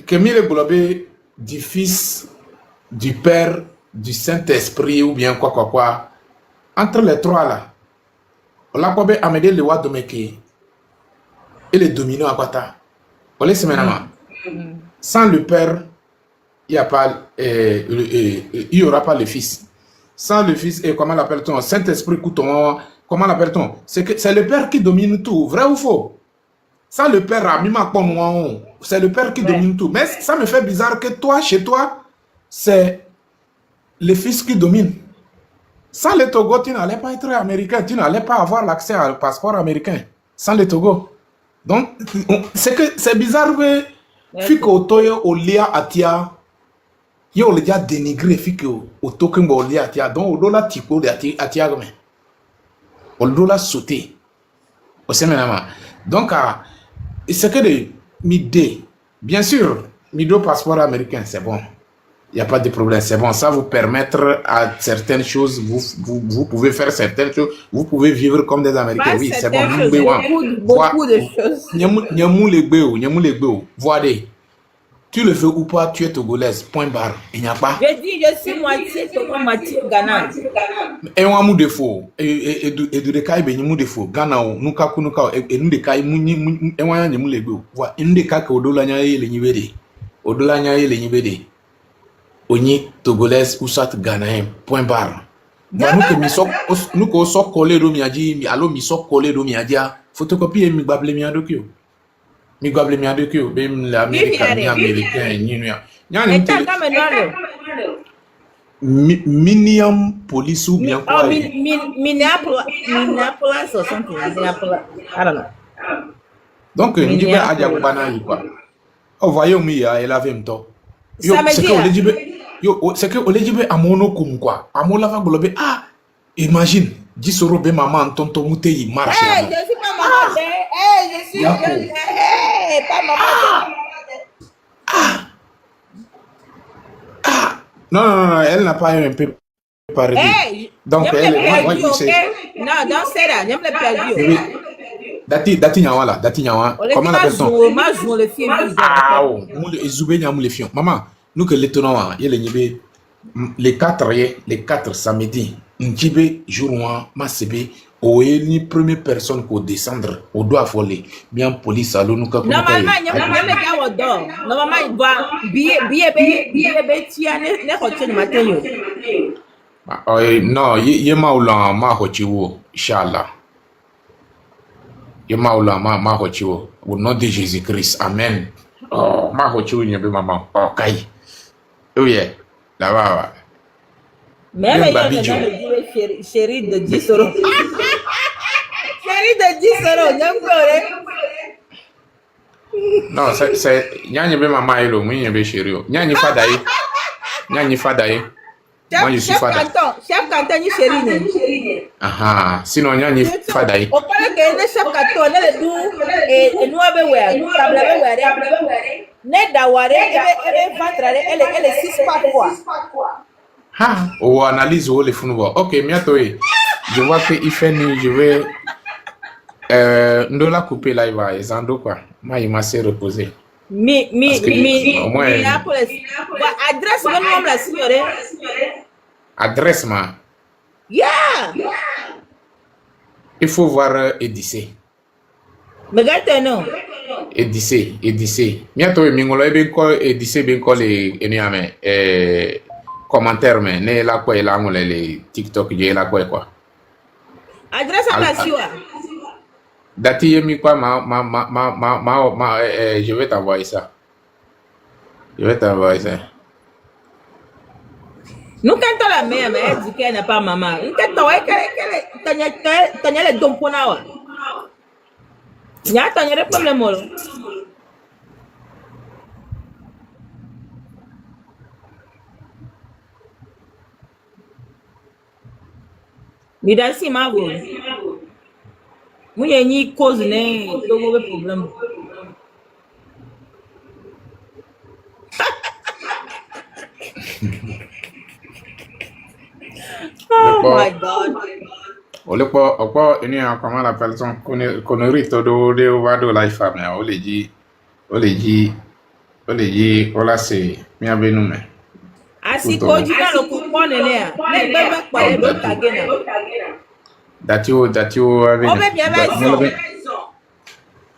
que le globé du Fils, du Père, du Saint-Esprit ou bien quoi. Entre les trois là, on a quoi amené le roi Domeke et les dominants à Bata. On laisse maintenant. Sans le Père, il n'y aura pas le Fils. Sans le Fils, et comment l'appelle-t-on? Saint-Esprit, comment l'appelle-t-on? C'est le Père qui domine tout, vrai ou faux? Sans le Père, c'est le Père qui domine tout. Mais ça me fait bizarre que toi, chez toi, c'est le Fils qui domine. Sans le Togo, tu n'allais pas être américain, tu n'allais pas avoir l'accès au passeport américain. Sans le Togo. Donc, c'est bizarre que Fiko Toyo Olia Atia, yo le déjà dénigré Fiko Otoken Olia Atia, donc Odola Tipo de Atia, Odola sauté. Donc, c'est que de Midé, bien sûr, Mido passeport américain, c'est bon. Il n'y a pas de problème, c'est bon. Ça vous permettre à certaines choses, vous pouvez faire certaines choses, vous pouvez vivre comme des Américains. Oui, c'est bon. Beaucoup de choses. Voilà. Tu le fais ou pas, tu es togolaise. Point barre. Il n'y a pas. Je dis, je suis moitié Togo, moitié Ghana. Et on a mou défaut. Et de cas, il y a mou défaut. Ghana, nous kakunuka, et nous de cas, et on a mou les go. Voilà. Une des cas que au-delà n'y a les nivellés. Au-delà n'y a les nivellés. Oni togolaise ou soit Ghanaen. Point barre. Nous que sommes collés do miadi, allo mi sommes collés do miadia. Photocopie et mi bable miadokyo. Mi gable miadokyo. Bem l'américain, Minium police ou bien quoi? Minneapolis or something. Minneapolis. I don't know. Donc, nous disons à Diabana, quoi. Oh, voyez, elle avait un temps. C'est que on les dit à mono comme quoi. À mon lava globé. Ah, imagine. 10 euros be maman, tonton Moutei marche. Je suis pas maman. Je suis pas maman. Non, elle n'a pas un peu parlé. Donc, elle est. Non, don't say that. J'aime le perdu. Dati Nyawa. Comment l'appelle-t-on? Moi, je joue le film. Ah, oh. Zoubé Nyamou le fion. Maman, nous que l'étonnant, il y a les 4 samedi, Njibe, jour ma sebe, ou est première personne pour descendre, au doigt voler. Bien, police, allô, nous qu'à normalement, il y a un gars normalement, il doit billet, tiens, ne retient matin. Non, il y a maoulan, ma hochiwo, Inch'Allah. Il y a maoulan, ma hochiwo, au nom de Jésus-Christ, Amen. Oh, ma hochiwo, il y a maman, oh, Kai. Oui, là-bas. Même il y a chérie de 10 euros. Chérie de 10 euros, j'aime pleurer. Non, c'est. Nyanya be maman elo, moi nyanya be chérie. Nyanya fadaye. Moi je suis fadaye. Chef canton, ni chérie. Aha, sinon nyanya fadaye. On parle que le chef canton, le dou et nous avons ouais, table ouais. Ne daware, elle ventre, elle est 6 pas quoi. Ah, on analyse où les fonds. Ok, bientôt. Je vois que il fait ni, je vais nous la couper là, il va et Zando quoi. Moi il m'a assez reposé. Adresse même la signore. Adresse ma. Yeah. Il faut voir Edissé. Mais regarde non. Edissé. Bientôt mingolo ben ko Edissé ben ko les eniame commentaire mais ne la quoi là on les TikTok je la quoi. Adresse à la siwa. Dati yemi quoi je vais t'envoyer ça. Nous quand la mère mais elle dit qu'elle n'est pas maman. Nous quand t'as les dons pour nous. Il y a un problème. Mais dans ce moment, il y a une cause de problème. Oh my God. Opo, comment on appelle ça, connerie, todo, de, ovado, la femme, on les dit, voilà, c'est, bien venu, mais. Asiko jina lo kupone ne. Ne bebe kwa le do tagena. That you, O be bien bezo.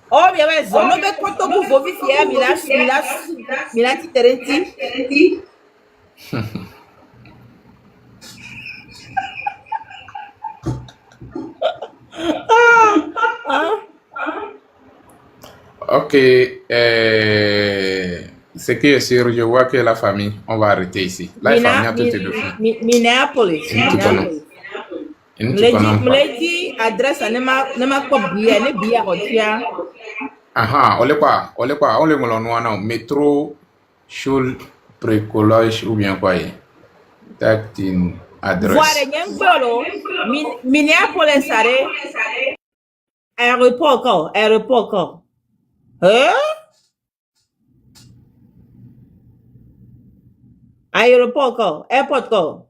O bien bezo. No be koto ku vovi fia mila ti terenti. Ok, ce qui est sûr, je vois que la famille, on va arrêter ici. La famille a tout est de fou. Minneapolis. Mleti adresse ne ma ko bia ne bia hotia. Aha, on le non, métro, schul, précollage ou bien quoi. Tactine, adresse. Voilà, nyambolo. Minneapolis are aéroport encore. Hein? Aéroport, airport.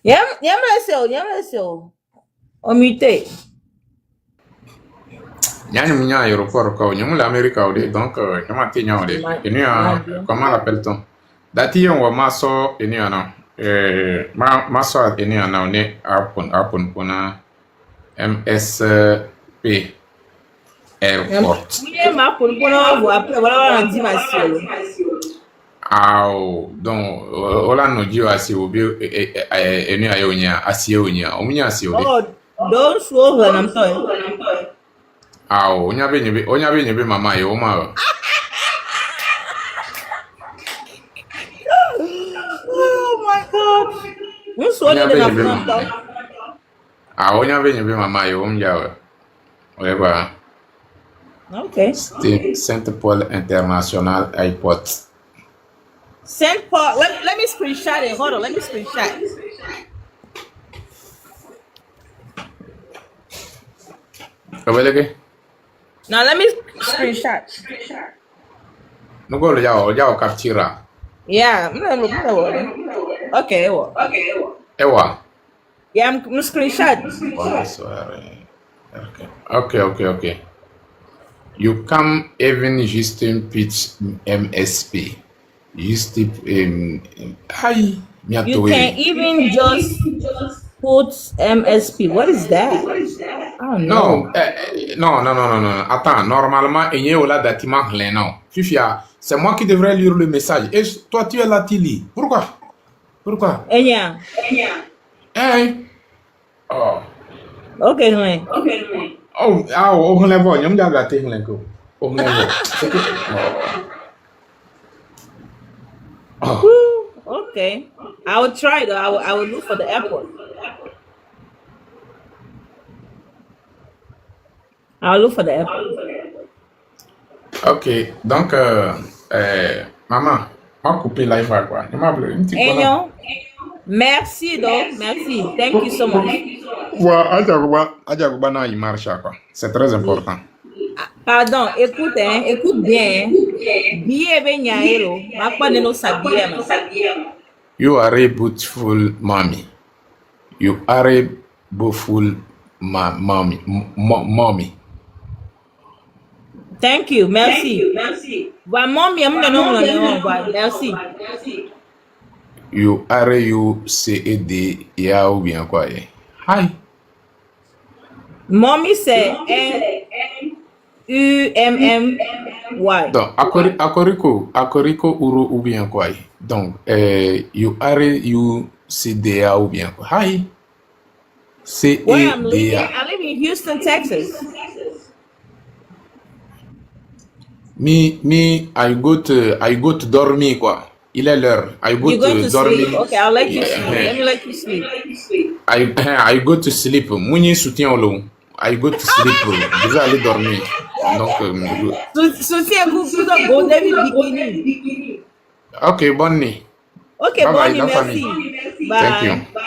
Yamesio. Omité. Nyani minya aéroport ko nyamu l'Amérique aude donc nyama tinya aude. Comment l'appelle-t-on? Dati on wa maso eniana. Maso eniana on est apon pona MSP Airport. Ma pour après voilà on dit masio. Donc ola no dio asi obi enu ayonya asi onya omunya asi obi. Oh, don't show her I'm sorry. Onya be mama yo ma. Oh my God. Onya be mama yo omja. Whatever. Okay. Saint-Paul International Airport. Saint Paul. Let me screenshot it. Hold on. Let me screenshot. Now let me screenshot. No go ya captura. Yeah. Okay. Ewa. Yeah, I'm screenshot. Okay. You come even Justin pitch MSP. Justin hi. You can even just put MSP. What is that? I don't know. Non. Attends, normalement, il y a là bâtiment non. Fifia, c'est moi qui devrais lire le message. Et toi, tu es là, tu lis. Pourquoi? Enya. Hey. Oh. Okay, ouais. On les voit, on regarde tes lenko. On les voit. Okay. I will try though. I will look for the airport. Ok, donc, maman, on va couper live quoi. Enyo, merci donc, merci. Thank you so much. Adjagouba na il marche quoi. C'est très important. Pardon, écoute bien. Biye benyaero, makwa neno sabiye ma. You are a beautiful mommy. You are a beautiful mommy. Thank you, merci. Wa mommy am no, merci. You are UCED ya ou bien quoi. Hi. Mommy c'est UMMY. Donc, Akoriko Uro ou bien quoi. Donc, you are UCDA ou bien quoi. Hi. Where I'm living, I live in Houston, Texas. Me, I go to dormir quoi. Il est l'heure. I go to dormir. Sleep. Okay, I'll let you sleep. Let me let you sleep. I go to sleep. Mouni soutien au long. I go to sleep. Je vais aller dormir. Donc, soutien vous plutôt go David bikini. Ok, bonne nuit. Ok, bonne nuit, merci. Bye. Thank you.